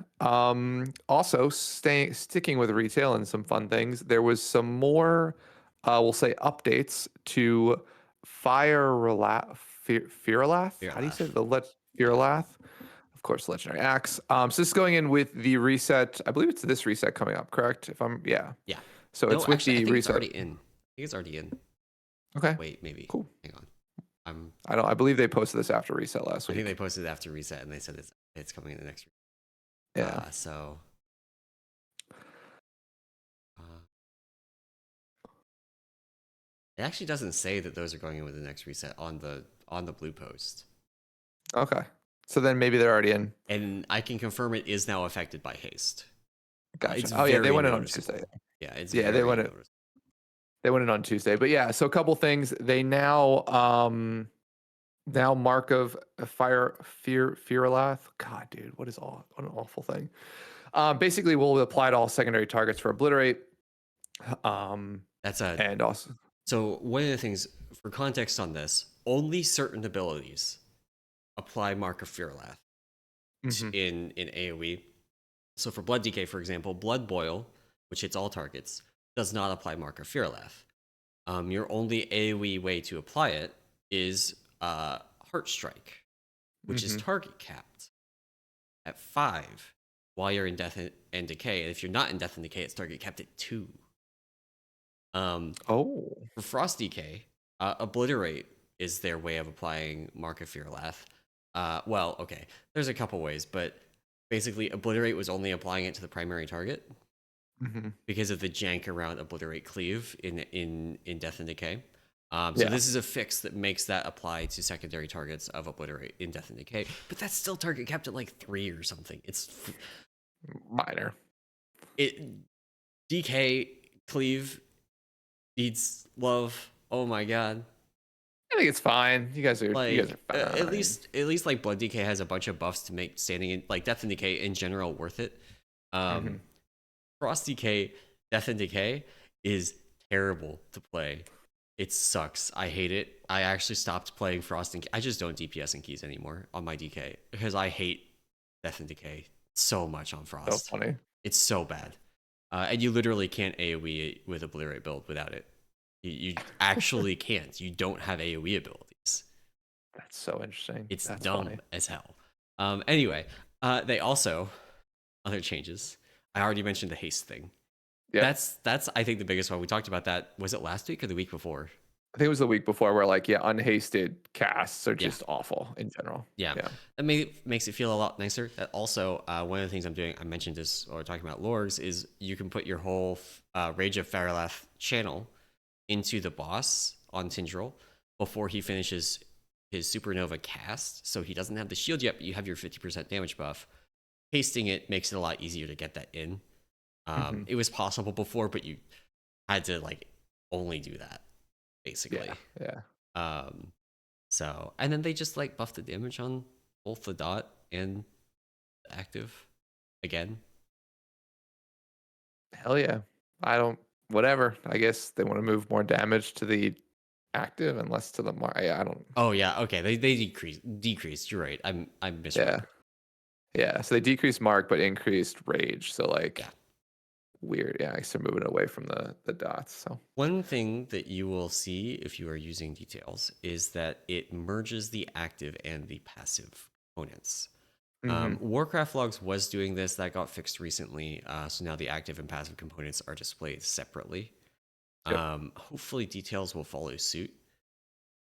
S2: Also sticking with retail and some fun things. There was some more, we'll say, updates to Fyralath.
S1: Here,
S2: How do you say
S1: laugh.
S2: it?
S1: Yeah,
S2: Fyralath? Of course, legendary axe. So this is going in with the reset. I believe it's this reset coming up, correct? If I'm, yeah.
S1: yeah.
S2: So
S1: No,
S2: it's with
S1: actually, I
S2: the
S1: think it's
S2: reset.
S1: already in. I think it's already in.
S2: Okay,
S1: Wait, maybe.
S2: cool.
S1: Hang on. I'm.
S2: I believe they posted this after reset last
S1: I think they
S2: week.
S1: posted it after reset, and they said it's coming in the next.
S2: Yeah.
S1: So. Uh, it actually doesn't say that those are going in with the next reset on the blue post.
S2: Okay. So then maybe they're already in.
S1: And I can confirm it is now affected by haste.
S2: Gotcha.
S1: It's
S2: Oh yeah, they
S1: very
S2: went in on Tuesday.
S1: noticeable. Yeah, it's
S2: Yeah,
S1: very noticeable.
S2: they went in on Tuesday. But yeah, so a couple things. They now Mark of Fearlath. God, dude, what an awful thing. Basically will apply to all secondary targets for obliterate. Um
S1: That's a
S2: and also
S1: so one of the things for context on this, only certain abilities apply Mark of Fearlath
S2: mhm.
S1: in AoE. So for Blood DK, for example, Blood Boil, which hits all targets, does not apply Mark of Fearlath. Your only AoE way to apply it is Heart Strike, which is
S2: Mhm.
S1: target capped at 5 while you're in Death and Decay. And if you're not in Death and Decay, it's target capped at 2.
S2: Oh.
S1: For Frost DK, Obliterate is their way of applying Mark of Fearlath. Well, okay, there's a couple ways, but basically, Obliterate was only applying it to the primary target
S2: Mhm.
S1: because of the jank around Obliterate Cleave in Death and Decay. So
S2: Yeah.
S1: this is a fix that makes that apply to secondary targets of Obliterate in Death and Decay, but that's still target capped at like 3 or something.
S2: Minor.
S1: It DK Cleave needs love. Oh my god.
S2: I think it's fine. You guys
S1: Like
S2: are fine.
S1: at least like Blood DK has a bunch of buffs to make standing in like Death and Decay in general worth it. Um,
S2: Mhm.
S1: Frost DK, Death and Decay is terrible to play. It sucks. I hate it. I actually stopped playing Frost and I just don't DPS and keys anymore on my DK because I hate Death and Decay so much on
S2: So
S1: Frost.
S2: funny.
S1: It's so bad. And you literally can't AoE with a Obliterate build without it. You actually can't. You don't have AoE abilities.
S2: That's so interesting.
S1: It's
S2: That's
S1: dumb
S2: funny.
S1: as hell. Anyway, they also, other changes. I already mentioned the haste thing.
S2: Yeah.
S1: That's I think the biggest one. We talked about that. Was it last week or the week before?
S2: I think it was the week before where like, yeah, unhasted casts are
S1: Yeah.
S2: just awful in general.
S1: Yeah. That makes it feel a lot nicer. That also, one of the things I'm doing, I mentioned this or talking about Lorrgs, is you can put your whole Rage of Fyrakk channel into the boss on Tindral before he finishes his Supernova cast. So he doesn't have the shield yet, but you have your 50% damage buff. Pasting it makes it a lot easier to get that in. It was possible before, but you had to like only do that basically.
S2: Yeah.
S1: So, and then they just like buffed the damage on both the dot and the active again.
S2: Hell yeah. Whatever. I guess they want to move more damage to the active and less to the mark. I don't.
S1: Oh yeah, okay. They decreased. You're right. I misread.
S2: Yeah. Yeah. So they decreased mark but increased rage. So like,
S1: Yeah.
S2: weird. Yeah. I guess they're moving away from the dots. So
S1: One thing that you will see if you are using details is that it merges the active and the passive components. Warcraft Logs was doing this. That got fixed recently. So now the active and passive components are displayed separately.
S2: Yep.
S1: Hopefully details will follow suit.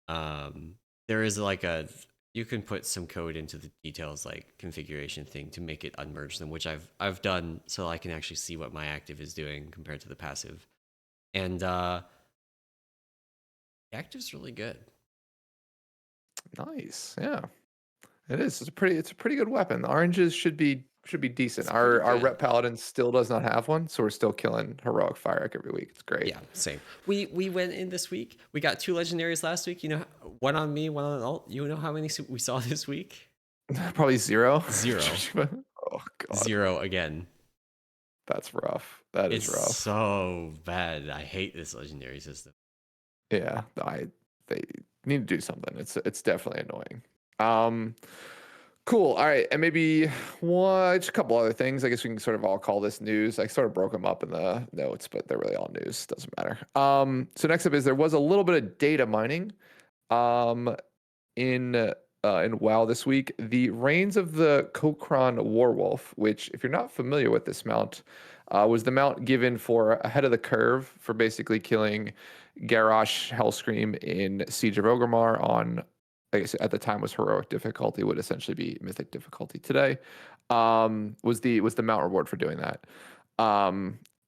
S1: There is like you can put some code into the details like configuration thing to make it unmerge them, which I've done so I can actually see what my active is doing compared to the passive. And the active's really good.
S2: Nice. Yeah. It is. It's a pretty good weapon. The oranges should be decent.
S1: It's pretty
S2: Our
S1: good.
S2: rep paladin still does not have one, so we're still killing heroic Fyrakk every week. It's great.
S1: Yeah, same. We went in this week. We got 2 legendaries last week. You know, one on me, one on alt. You know how many we saw this week?
S2: Probably 0.
S1: 0.
S2: Oh god.
S1: 0 again.
S2: That's rough. That is
S1: It's
S2: rough.
S1: so bad. I hate this legendary system.
S2: Yeah, they need to do something. It's definitely annoying. Cool. All right, and maybe just a couple other things. I guess we can sort of all call this news. I sort of broke them up in the notes, but they're really all news. Doesn't matter. So next up is there was a little bit of data mining, in WoW this week. The Reigns of the Kokron Warwolf, which, if you're not familiar with this mount, was the mount given for ahead of the curve for basically killing Garrosh Hellscream in Siege of Orgrimmar on, I guess at the time was heroic difficulty, would essentially be mythic difficulty today. Was the mount reward for doing that.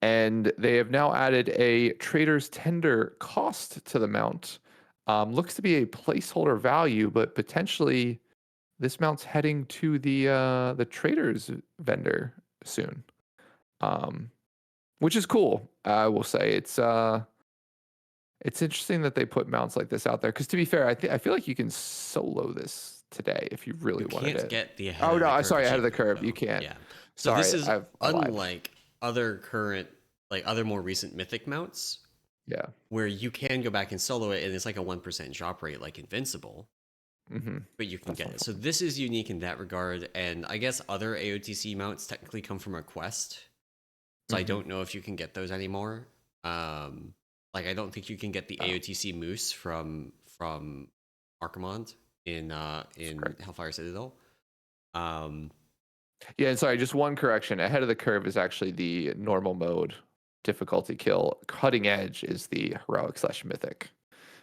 S2: And they have now added a trader's tender cost to the mount. Looks to be a placeholder value, but potentially this mount's heading to the traders vendor soon, which is cool. I will say it's interesting that they put mounts like this out there. Because to be fair, I feel like you can solo this today if you really wanted
S1: You can't
S2: it.
S1: get the ahead
S2: Oh
S1: of the
S2: no,
S1: curve
S2: sorry, ahead of the
S1: achievement,
S2: curve.
S1: though.
S2: You can't.
S1: Yeah. So
S2: Sorry,
S1: this is
S2: I lied.
S1: unlike other current, like other more recent mythic mounts,
S2: Yeah.
S1: where you can go back and solo it, and it's like a 1% drop rate, like Invincible. But you can get it. So this is unique in that regard, and I guess other AOTC mounts technically come from a quest. So I don't know if you can get those anymore. Like I don't think you can get the AOTC Moose from Archimond in Hellfire Citadel.
S2: Yeah, and sorry, just one correction. Ahead of the curve is actually the normal mode difficulty kill. Cutting edge is the heroic / mythic.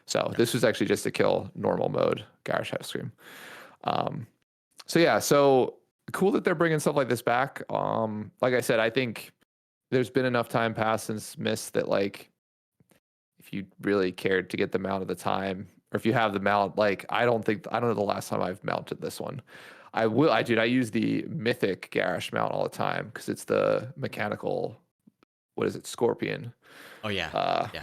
S2: So this was actually just to kill normal mode Garrosh Hellscream. So yeah, so cool that they're bringing stuff like this back. Like I said, I think there's been enough time passed since Mist that like if you really cared to get the mount at the time, or if you have the mount, like I don't know the last time I've mounted this one. I use the mythic Garrosh mount all the time because it's the mechanical, what is it, Scorpion.
S1: Oh yeah. Yeah.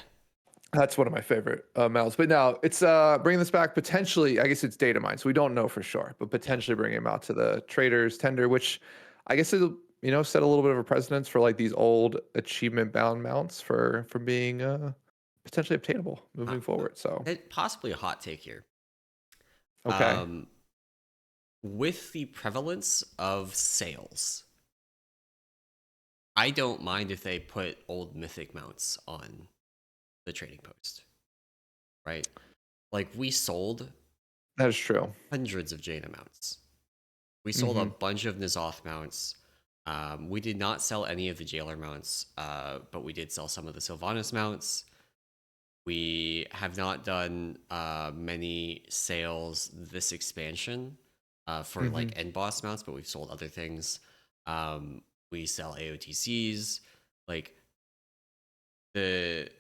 S2: That's one of my favorite mounts. But now it's bringing this back potentially. I guess it's data mine, so we don't know for sure, but potentially bringing them out to the traders tender, which I guess set a little bit of a precedence for like these old achievement bound mounts from being potentially obtainable
S1: Uh,
S2: moving forward. So
S1: Possibly a hot take here.
S2: okay,
S1: Um, with the prevalence of sales, I don't mind if they put old mythic mounts on the trading post, right? Like we sold
S2: that is true.
S1: hundreds of Jaina mounts. We sold a
S2: Hmm.
S1: bunch of N'Zoth mounts. We did not sell any of the Jailer mounts, but we did sell some of the Sylvanas mounts. We have not done many sales this expansion for
S2: Hmm.
S1: like end boss mounts, but we've sold other things. We sell AOTCs. Like the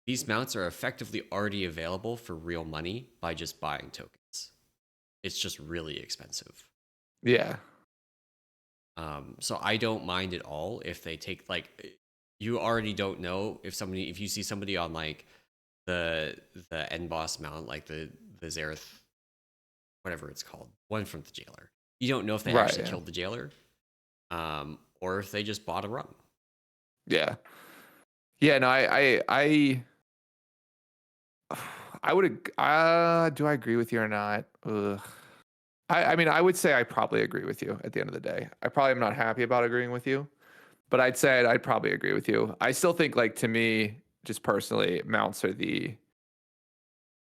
S1: these mounts are effectively already available for real money by just buying tokens. It's just really expensive.
S2: Yeah.
S1: So I don't mind at all if they take like you already don't know if you see somebody on like the end boss mount like the Zareth whatever it's called one from the jailer, you don't know if they
S2: Right.
S1: actually
S2: Yeah.
S1: killed the jailer, or if they just bought a run.
S2: Yeah. Yeah. No, I would. Do I agree with you or not? Ugh. I mean, I would say I probably agree with you at the end of the day. I probably am not happy about agreeing with you, but I'd say I'd probably agree with you. I still think, like, to me, just personally, mounts are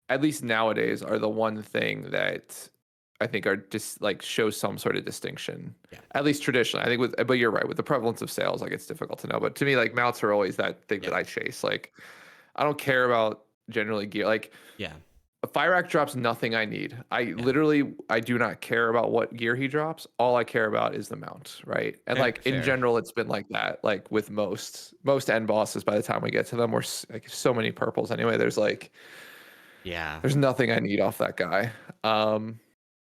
S2: at least nowadays, are the one thing that I think are just like show some sort of distinction.
S1: Yeah,
S2: At least traditionally, I think but you're right with the prevalence of sales, like it's difficult to know. But to me, like mounts are always that thing that
S1: yep,
S2: I chase. Like I don't care about generally gear. Like
S1: yeah,
S2: a Fyrakk drops nothing I need.
S1: yeah.
S2: I do not care about what gear he drops. All I care about is the mount, right? And
S1: Fair,
S2: like in
S1: fair.
S2: general, it's been like that. Like with most end bosses, by the time we get to them, we're like so many purples anyway.
S1: Yeah,
S2: There's nothing I need off that guy.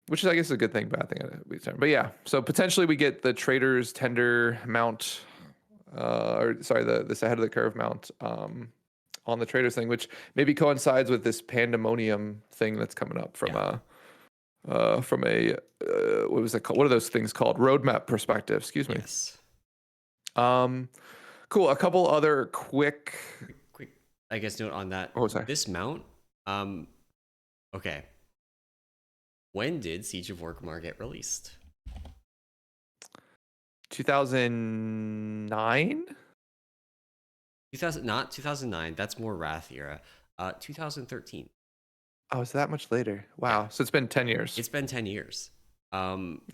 S2: Which is I guess a good thing, bad thing. But yeah, so potentially we get the Trader's Tender mount, or sorry, this ahead of the curve mount, on the Trader's thing, which maybe coincides with this Pandemonium thing that's coming up
S1: yeah,
S2: from a what was it called? What are those things called? Roadmap perspective. Excuse me.
S1: yes.
S2: Um, cool. A couple other quick.
S1: Quick, I guess note on that.
S2: Oh, sorry.
S1: This mount, um, okay. When did Siege of Orgrimmar get released?
S2: 2009.
S1: 2000, not 2009. That's more Wrath era. 2013.
S2: Oh, it's that much later.
S1: Yeah,
S2: Wow. So it's been 10 years.
S1: it's been 10 years.
S2: Yeah.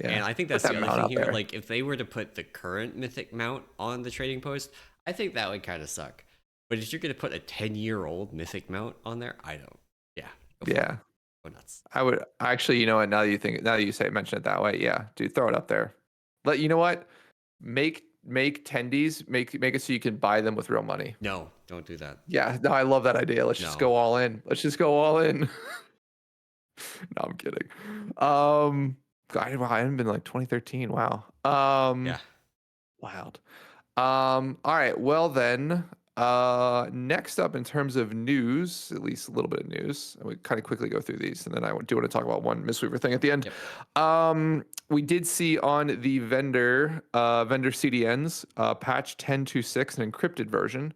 S1: And I think
S2: Put
S1: that's
S2: that
S1: the other
S2: mount
S1: thing
S2: out
S1: here.
S2: there.
S1: Like, if they were to put the current Mythic mount on the trading post, I think that would kind of suck. But if you're going to put a 10-year-old Mythic mount on there, I don't. Yeah, go for it.
S2: Yeah.
S1: Go nuts.
S2: I would actually, you know what, now that you say mention it that way, yeah, dude, throw it up there. But you know what? Make tendies, make it so you can buy them with real money.
S1: No, don't do that.
S2: Yeah, no, I love that idea. Let's just
S1: No.
S2: go all in. Let's just go all in. No, I'm kidding. God, wow, I haven't been like 2013. Wow.
S1: Yeah.
S2: Wild. All right. Well then, next up in terms of news, at least a little bit of news, and we kind of quickly go through these, and then I do want to talk about one Mistweaver thing at the end.
S1: Yep.
S2: We did see on the vendor CDNs, patch 10.26, an encrypted version,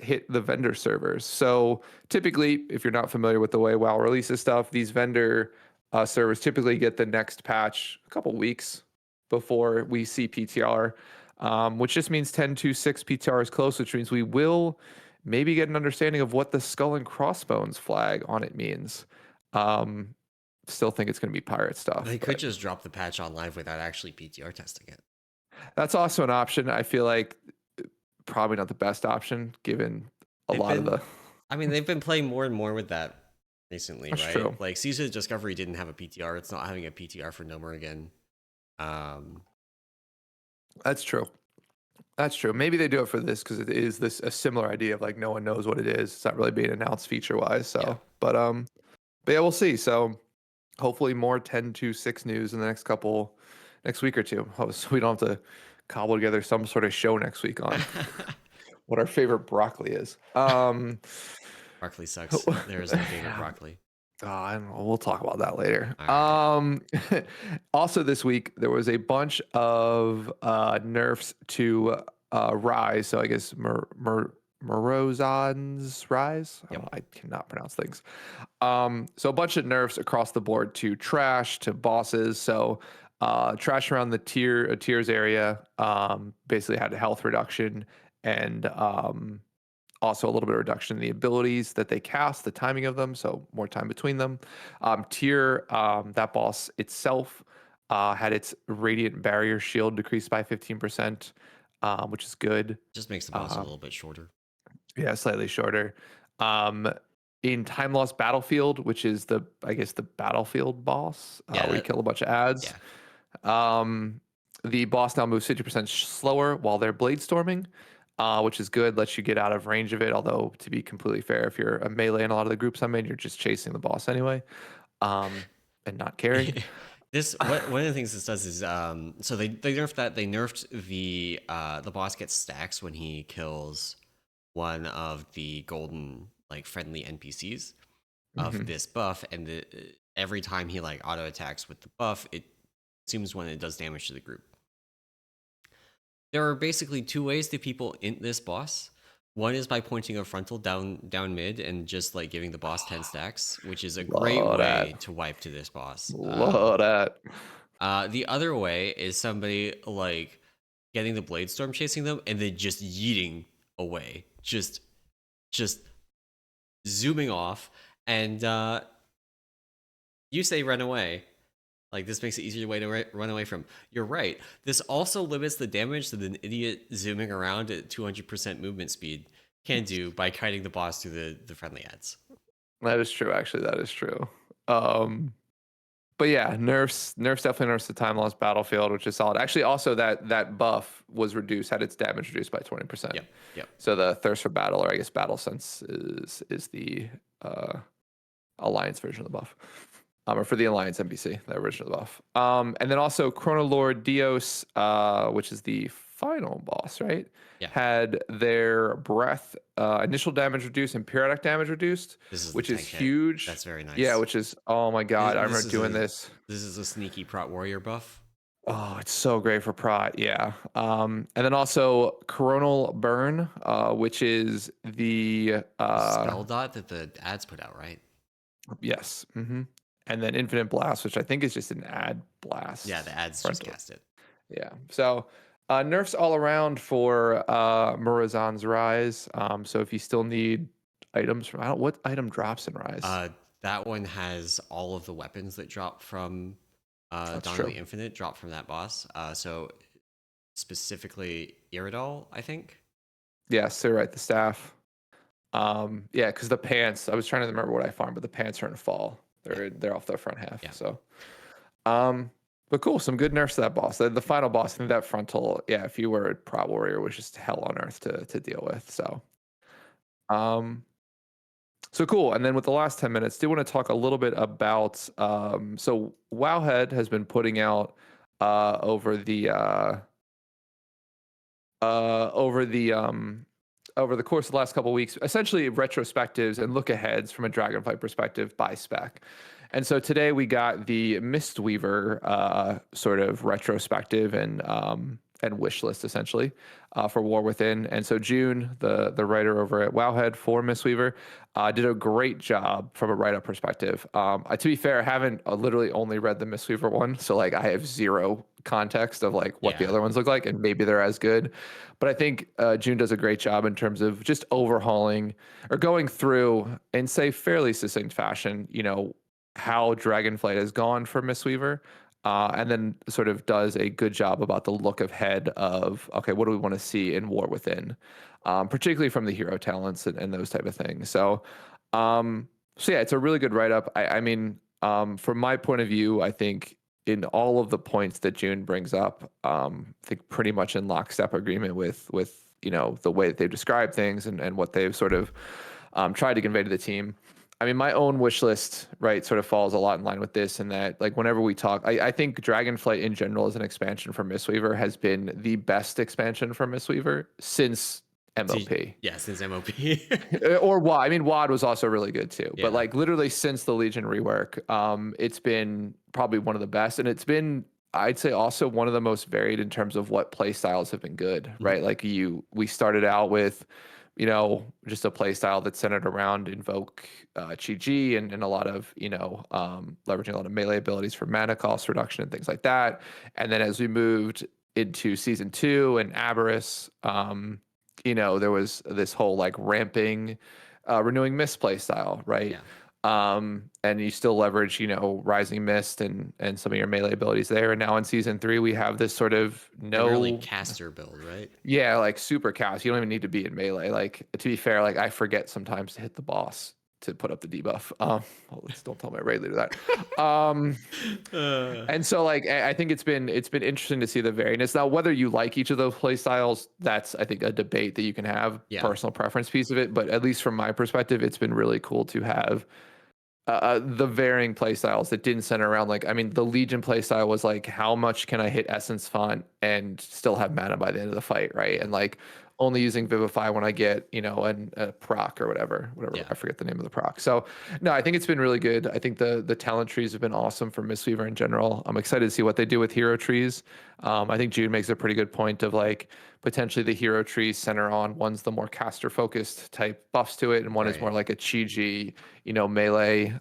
S2: hit the vendor servers. So typically, if you're not familiar with the way WoW releases stuff, these vendor servers typically get the next patch a couple weeks before we see PTR, which just means 10.26 PTR is close, which means we will maybe get an understanding of what the skull and crossbones flag on it means. Still think it's going to be pirate stuff,
S1: They could
S2: but
S1: just drop the patch on live without actually PTR testing it.
S2: that's also an option. I feel like probably not the best option given a
S1: They've
S2: lot of
S1: been,
S2: the.
S1: I mean, they've been playing more and more with that recently,
S2: That's
S1: right?
S2: true.
S1: Like, Season of Discovery didn't have a PTR. It's not having a PTR for Nomer again. Um,
S2: That's true. That's true. Maybe they do it for this because it is this a similar idea of like no one knows what it is. It's not really being announced feature wise.
S1: yeah.
S2: So, but yeah, we'll see. So hopefully more 10.26 news in the next week or two. So we don't have to cobble together some sort of show next week on what our favorite broccoli is.
S1: Broccoli sucks. There is no favorite broccoli.
S2: I don't know, we'll talk about that later.
S1: All right.
S2: Also this week there was a bunch of nerfs to Rise. So I guess Murozond's Rise.
S1: Yep.
S2: I cannot pronounce things. So a bunch of nerfs across the board to trash, to bosses. So trash around the tiers area basically had a health reduction and also a little bit of reduction in the abilities that they cast, the timing of them, so more time between them. Tier, that boss itself had its radiant barrier shield decreased by 15%, which is good.
S1: Just makes the boss a little bit shorter.
S2: Yeah, slightly shorter. Um, in Time Lost Battlefield, which is I guess the battlefield boss,
S1: Yeah.
S2: where you kill a bunch of ads.
S1: Yeah.
S2: Um, the boss now moves 50% slower while they're blade storming, which is good. Lets you get out of range of it. Although, to be completely fair, if you're a melee in a lot of the groups I'm in, you're just chasing the boss anyway, and not caring.
S1: One of the things this does is so they nerfed that. They nerfed the boss gets stacks when he kills one of the golden like friendly NPCs of this buff, and every time he like auto attacks with the buff, it assumes when it does damage to the group. There are basically two ways that people int this boss. One is by pointing a frontal down mid and just like giving the boss 10 stacks, which is a great way to wipe to this boss.
S2: Love that.
S1: The other way is somebody like getting the blade storm chasing them and then just yeeting away, just zooming off, and you say run away. Like, this makes it easier way to run away from. You're right. This also limits the damage that an idiot zooming around at 200% movement speed can do by kiting the boss through the friendly ads.
S2: That is true. Actually, that is true. But yeah, nerfs definitely nerfs the Time Lost Battlefield, which is solid. Actually, also that buff was reduced, had its damage reduced by 20%.
S1: Yep.
S2: So the Thirst for Battle, or I guess Battle Sense, is the Alliance version of the buff. Or for the Alliance NPC, the original buff. And then also Chronolord Dios, which is the final boss, right?
S1: Yeah.
S2: Had their breath initial damage reduced and periodic damage reduced, which is huge.
S1: That's very nice.
S2: Yeah, which is, oh my god, I remember doing this.
S1: This is a sneaky prot warrior buff.
S2: Oh, it's so great for prot, yeah. And then also Coronal Burn, which is the
S1: spell dot that the ads put out, right?
S2: Yes. Mm-hmm. And then Infinite Blast, which I think is just an ad blast.
S1: Yeah, the ads just cast it.
S2: Yeah. So nerfs all around for Murozond's Rise. So if you still need items from, what item drops in Rise?
S1: That one has all of the weapons that drop from Dawn of the Infinite drop from that boss. So specifically Iridol, I think.
S2: Yes, so right, the staff. Yeah, because the pants, I was trying to remember what I farmed, but the pants are in fall. They're off the front half. Yeah. So but cool, some good nerfs to that boss. The final boss, I think that frontal, yeah, if you were a Prot Warrior, was just hell on earth to deal with. So so cool. And then with the last 10 minutes, do want to talk a little bit about so Wowhead has been putting out over the course of the last couple of weeks, essentially retrospectives and look aheads from a Dragonflight perspective by spec. And so today we got the Mistweaver sort of retrospective and wish list essentially for War Within. And so June, the writer over at Wowhead for Mistweaver, did a great job from a write-up perspective. To be fair, I haven't literally only read the Mistweaver one, so like I have zero context of like what the other ones look like, and maybe they're as good. But I think June does a great job in terms of just overhauling or going through in say fairly succinct fashion, you know, how Dragonflight has gone for Mistweaver. And then sort of does a good job about the look ahead of, okay, what do we want to see in War Within, particularly from the hero talents and those type of things. So yeah, it's a really good write-up. I mean, from my point of view, I think in all of the points that June brings up, I think pretty much in lockstep agreement with you know, the way that they've described things and what they've sort of tried to convey to the team. I mean, my own wish list, right, sort of falls a lot in line with this, and that, like, whenever we talk, I think Dragonflight in general as an expansion for Mistweaver has been the best expansion for Mistweaver since MOP.
S1: Yeah, since MOP.
S2: Or WAD. I mean, WAD was also really good too. But
S1: Yeah.
S2: like literally since the Legion rework, it's been probably one of the best, and it's been, I'd say, also one of the most varied in terms of what play styles have been good. Right? Like we started out with, just a play style that's centered around invoke, Chi and a lot of leveraging a lot of melee abilities for mana cost reduction and things like that. And then as we moved into season 2 and Aberrus, there was this whole like ramping, renewing mist play style, right?
S1: Yeah.
S2: And you still leverage, Rising Mist and some of your melee abilities there. And now in season 3, we have this sort of
S1: Primarily
S2: no,
S1: caster build, right?
S2: yeah, like super cast. You don't even need to be in melee. Like, to be fair, like I forget sometimes to hit the boss to put up the debuff. Well, let's don't tell my raid leader that. And so like I think it's been interesting to see the variance. Now, whether you like each of those play styles, that's I think a debate that you can have,
S1: Yeah.
S2: personal preference piece of it. But at least from my perspective, it's been really cool to have the varying play styles that didn't center around, like, I mean, the Legion play style was like, how much can I hit Essence Font and still have mana by the end of the fight, right? And like only using Vivify when I get, a proc or whatever,
S1: Yeah.
S2: I forget the name of the proc. So no, I think it's been really good. I think the talent trees have been awesome for Mistweaver in general. I'm excited to see what they do with hero trees. I think June makes a pretty good point of like potentially the hero trees center on, one's the more caster focused type buffs to it, and one is more
S1: Right.
S2: like a Chi, melee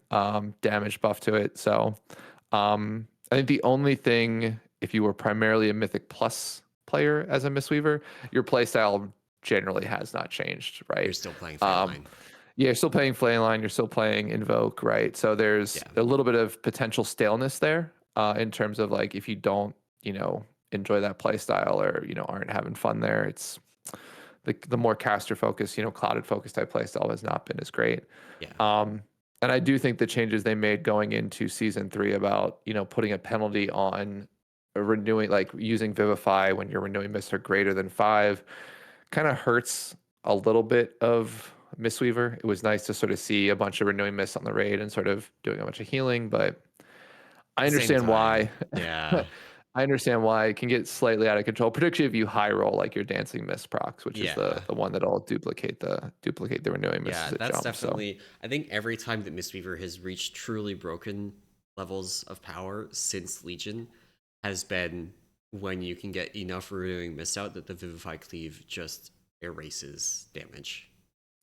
S2: damage buff to it. So I think the only thing, if you were primarily a Mythic Plus player as a Mistweaver, your playstyle generally has not changed,
S1: You're
S2: right?
S1: still playing
S2: Um,
S1: Flatline.
S2: yeah, you're still playing Flayline, you're still playing Invoke, right? So there's
S1: Yeah.
S2: a little bit of potential staleness there, in terms of like if you don't, enjoy that playstyle or aren't having fun there, it's the more caster focused, clouded focused type playstyle has not been as great.
S1: Yeah.
S2: And I do think the changes they made going into season 3 about, putting a penalty on renewing, like using Vivify when you're renewing Mist are greater than 5, kind of hurts a little bit of Mistweaver. It was nice to sort of see a bunch of renewing Mists on the raid and sort of doing a bunch of healing, but I
S1: Same
S2: understand
S1: time.
S2: why.
S1: Yeah.
S2: I understand why it can get slightly out of control, particularly if you high roll like your dancing mist procs, which is
S1: Yeah.
S2: the one that'll duplicate the renewing mist
S1: Yeah,
S2: as it
S1: that's
S2: jumps. So
S1: definitely. I think every time that Mistweaver has reached truly broken levels of power since Legion has been when you can get enough renewing mist out that the Vivify Cleave just erases damage.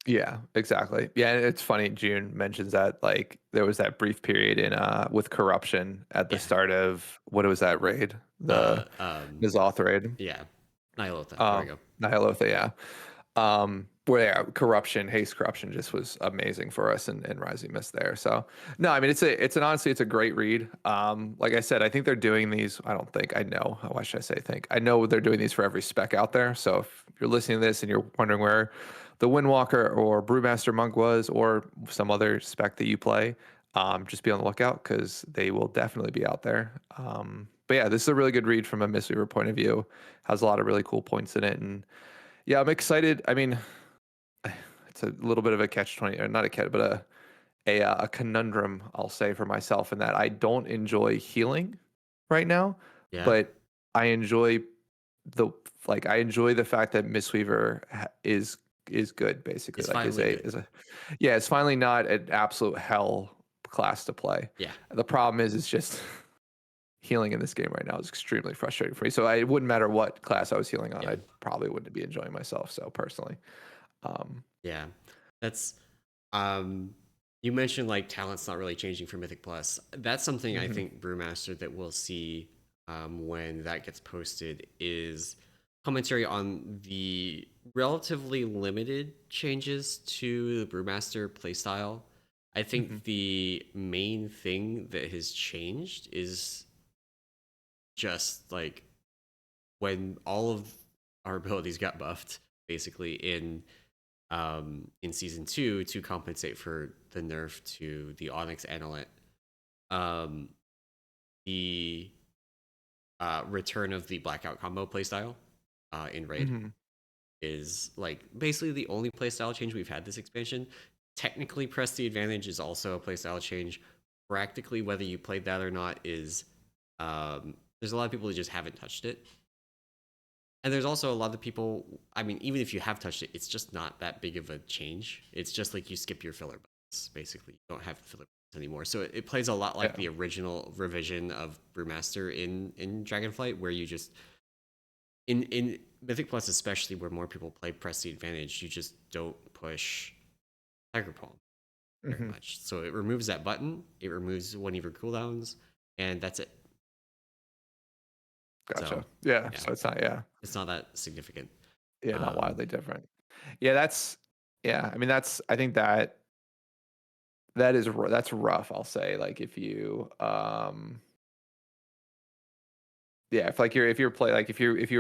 S2: yeah, exactly. Yeah, and it's funny. June mentions that like there was that brief period in with corruption at the
S1: Yeah.
S2: start of what was that raid, the Nizoth raid.
S1: Yeah. Nihilotha. There we go.
S2: Nihilotha, yeah. Where yeah, corruption, haste corruption just was amazing for us and Rising Mist there. So no, I mean it's an honestly it's a great read. Like I said, I think they're doing these. I don't think I know. Why should I say think? I know they're doing these for every spec out there. So if you're listening to this and you're wondering where the Windwalker or Brewmaster Monk was, or some other spec that you play, just be on the lookout because they will definitely be out there. But yeah, this is a really good read from a Mistweaver point of view. Has a lot of really cool points in it, and yeah, I'm excited. I mean, it's a little bit of a catch 20, or not a catch, but a conundrum, I'll say for myself, in that I don't enjoy healing right now,
S1: Yeah.
S2: but I enjoy the I enjoy the fact that Mistweaver is good, basically.
S1: It's
S2: Like
S1: finally good.
S2: yeah, it's finally not an absolute hell class to play.
S1: Yeah.
S2: The problem is it's just healing in this game right now is extremely frustrating for me. So it wouldn't matter what class I was healing on,
S1: Yeah.
S2: I probably wouldn't be enjoying myself. So personally,
S1: Yeah. That's you mentioned like talent's not really changing for Mythic Plus. That's something I
S2: mhm.
S1: think Brewmaster that we'll see when that gets posted is commentary on the relatively limited changes to the Brewmaster playstyle. I think the main thing that has changed is just like when all of our abilities got buffed, basically in season 2 to compensate for the nerf to the Onyx Analyte. Um, the return of the blackout combo playstyle in raid is like basically the only playstyle change we've had this expansion. Technically, press the advantage is also a playstyle change. Practically, whether you played that or not is there's a lot of people who just haven't touched it And there's also a lot of people. I mean, even if you have touched it, it's just not that big of a change. It's just like you skip your filler buttons. Basically, you don't have filler buttons anymore. So it plays a lot like
S2: Yeah.
S1: the original revision of Brewmaster in Dragonflight, where you just in Mythic Plus, especially where more people play Press the Advantage, you just don't push Tiger Palm very
S2: Hmm.
S1: much. So it removes that button. It removes one of your cooldowns, and that's it. So
S2: Gotcha. Yeah.
S1: yeah,
S2: So it's not. Yeah.
S1: it's not that significant.
S2: Yeah. Not
S1: Um,
S2: wildly different. Yeah. That's. Yeah. I mean, that's. I think that's rough. I'll say. Like if you. Yeah. If you're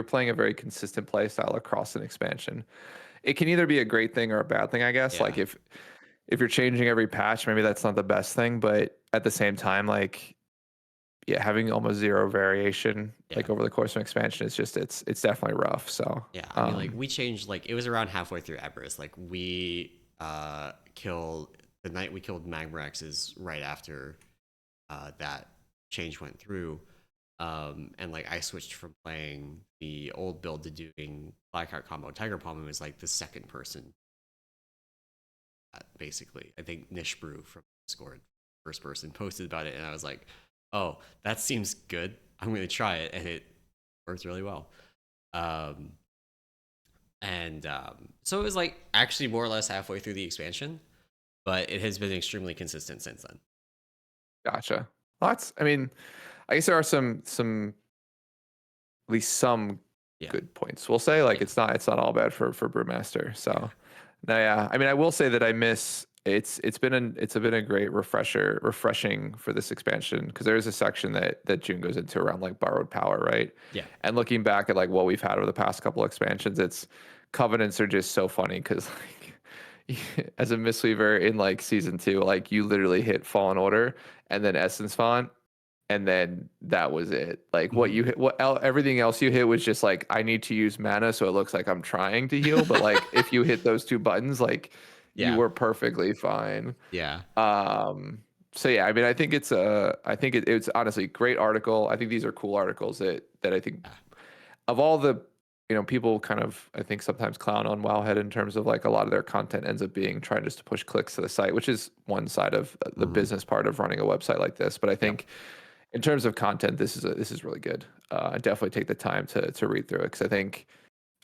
S2: playing a very consistent play style across an expansion, it can either be a great thing or a bad thing. I guess.
S1: yeah,
S2: Like if you're changing every patch, maybe that's not the best thing. But at the same time, like yeah, having almost zero variation
S1: yeah.
S2: like over the course of an expansion is just it's definitely rough. So
S1: Yeah, I mean, like we changed. Like it was around halfway through Everest. Like we killed the night we killed Magmarax is right after that change went through. And like I switched from playing the old build to doing Blackout combo Tiger Palm. It was like the second person, basically. I think Nish Brew from Discord, first person, posted about it, and I was like, "Oh, that seems good. I'm going to try it," and it worked really well. Um, and so it was like actually more or less halfway through the expansion, but it has been extremely consistent since then.
S2: gotcha. Lots. I mean, I guess there are at least some
S1: Yeah,
S2: good points. We'll say like
S1: yeah,
S2: it's not all bad for Brewmaster.
S1: yeah.
S2: So no, yeah. I mean, I will say that I miss it's been a great refreshing for this expansion because there is a section that June goes into around like borrowed power, right?
S1: Yeah.
S2: And looking back at like what we've had over the past couple of expansions, it's covenants are just so funny because like as a Mistweaver in like season 2, like you literally hit Fallen Order and then Essence Font and then that was it. Like what
S1: Mhm.
S2: you hit, everything else you hit was just like I need to use mana, so it looks like I'm trying to heal. But like if you hit those two buttons, like you
S1: Yeah,
S2: were perfectly fine.
S1: yeah,
S2: Um, so yeah, I mean, I think it's honestly a great article. I think these are cool articles that I think
S1: yeah.
S2: of all the people kind of I think sometimes clown on Wowhead in terms of like a lot of their content ends up being trying just to push clicks to the site, which is one side of the
S1: Hmm.
S2: business part of running a website like this. But I
S1: Yep.
S2: think in terms of content, this is really good. I definitely take the time to read through it because I think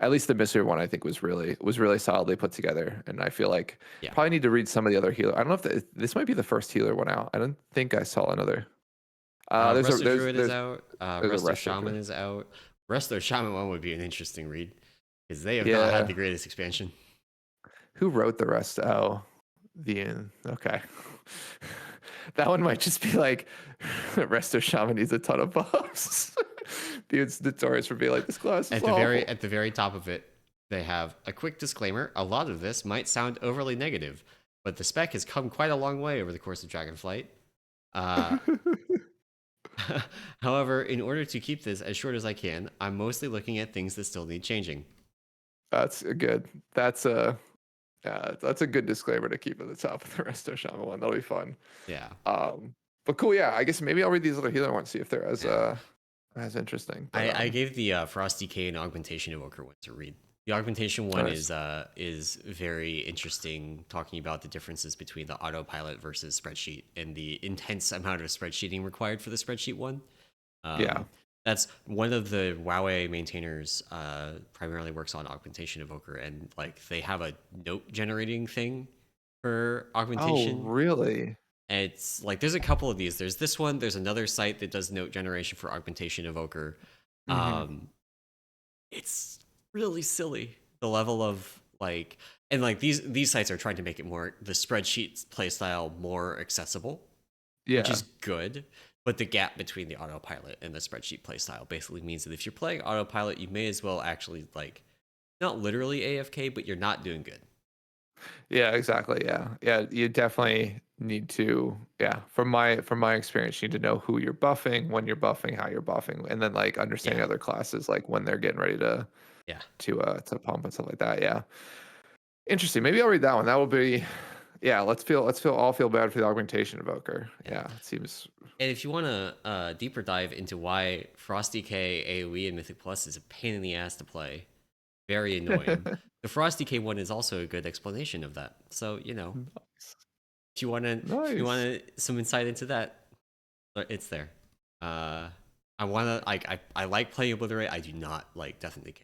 S2: at least the mystery one I think was really solidly put together, and I feel like
S1: Yeah.
S2: probably need to read some of the other healer. I don't know if this might be the first healer one out. I don't think I saw another.
S1: Resto Druid is out.
S2: There's a
S1: Resto
S2: resto
S1: Shaman
S2: druid.
S1: is out. Resto Shaman one would be an interesting read because they have not had
S2: Yeah,
S1: the greatest expansion.
S2: who wrote the rest? Oh, okay. That one might just be like resto shaman needs a ton of buffs. Dude's notorious for being like this class is awful.
S1: At the very top of it, they have a quick disclaimer. A lot of this might sound overly negative, but the spec has come quite a long way over the course of Dragonflight. Uh, However, in order to keep this as short as I can, I'm mostly looking at things that still need changing.
S2: That's a good. That's a good disclaimer to keep at the top of the resto shaman one. That'll be fun.
S1: Yeah,
S2: But cool. Yeah, I guess maybe I'll read these other healer ones, see if they're
S1: yeah.
S2: as interesting. But
S1: I gave the Frosty K and Augmentation Evoker one to read. The Augmentation one
S2: nice.
S1: is very interesting, talking about the differences between the autopilot versus spreadsheet and the intense amount of spreadsheeting required for the spreadsheet one.
S2: Yeah.
S1: Um, that's one of the WoWA maintainers primarily works on Augmentation Evoker, and like they have a note generating thing for
S2: Oh,
S1: augmentation.
S2: really?
S1: And it's like there's a couple of these. There's this one. There's another site that does note generation for Augmentation Evoker.
S2: Mm-hmm.
S1: Um, it's really silly the level of like, and like these sites are trying to make it more the spreadsheet playstyle more accessible, which
S2: Yeah.
S1: is good. But the gap between the autopilot and the spreadsheet playstyle basically means that if you're playing autopilot, you may as well actually like not literally AFK, but you're not doing good.
S2: Yeah, exactly. Yeah. Yeah, you definitely need to, yeah, from my experience, you need to know who you're buffing, when you're buffing, how you're buffing, and then like understanding
S1: Yeah,
S2: other classes like when they're getting ready
S1: yeah,
S2: to pump and stuff like that. Yeah. Interesting. Maybe I'll read that one. That will be Yeah, let's all feel bad for the augmentation evoker.
S1: Yeah.
S2: Yeah, it seems
S1: And if you want to deeper dive into why Frosty K, AoE, and Mythic Plus is a pain in the ass to play, very annoying, the Frosty K one is also a good explanation of that. So,
S2: nice.
S1: if you want to,
S2: Nice.
S1: some insight into that, it's there. I want to, I like playing Obliterate. I do not like Death and Decay.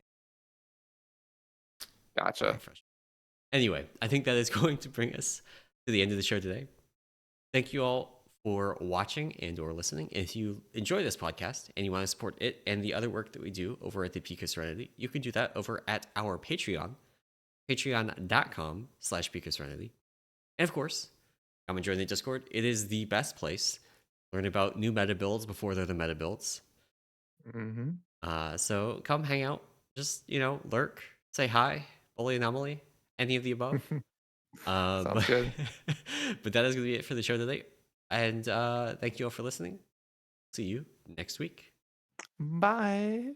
S1: Very
S2: Gotcha.
S1: frustrating. Anyway, I think that is going to bring us to the end of the show today. Thank you all for watching and or listening. If you enjoy this podcast and you want to support it and the other work that we do over at the Peak of Serenity, you can do that over at our Patreon, patreon.com/peakofserenity. And of course, come and join the Discord. It is the best place to learn about new meta builds before they're the meta builds.
S2: Mm-hmm.
S1: So come hang out. Just, lurk, say hi, bully anomaly, any of the above.
S2: Sounds
S1: But,
S2: good.
S1: but that is going to be it for the show today. And thank you all for listening. See you next week.
S2: Bye.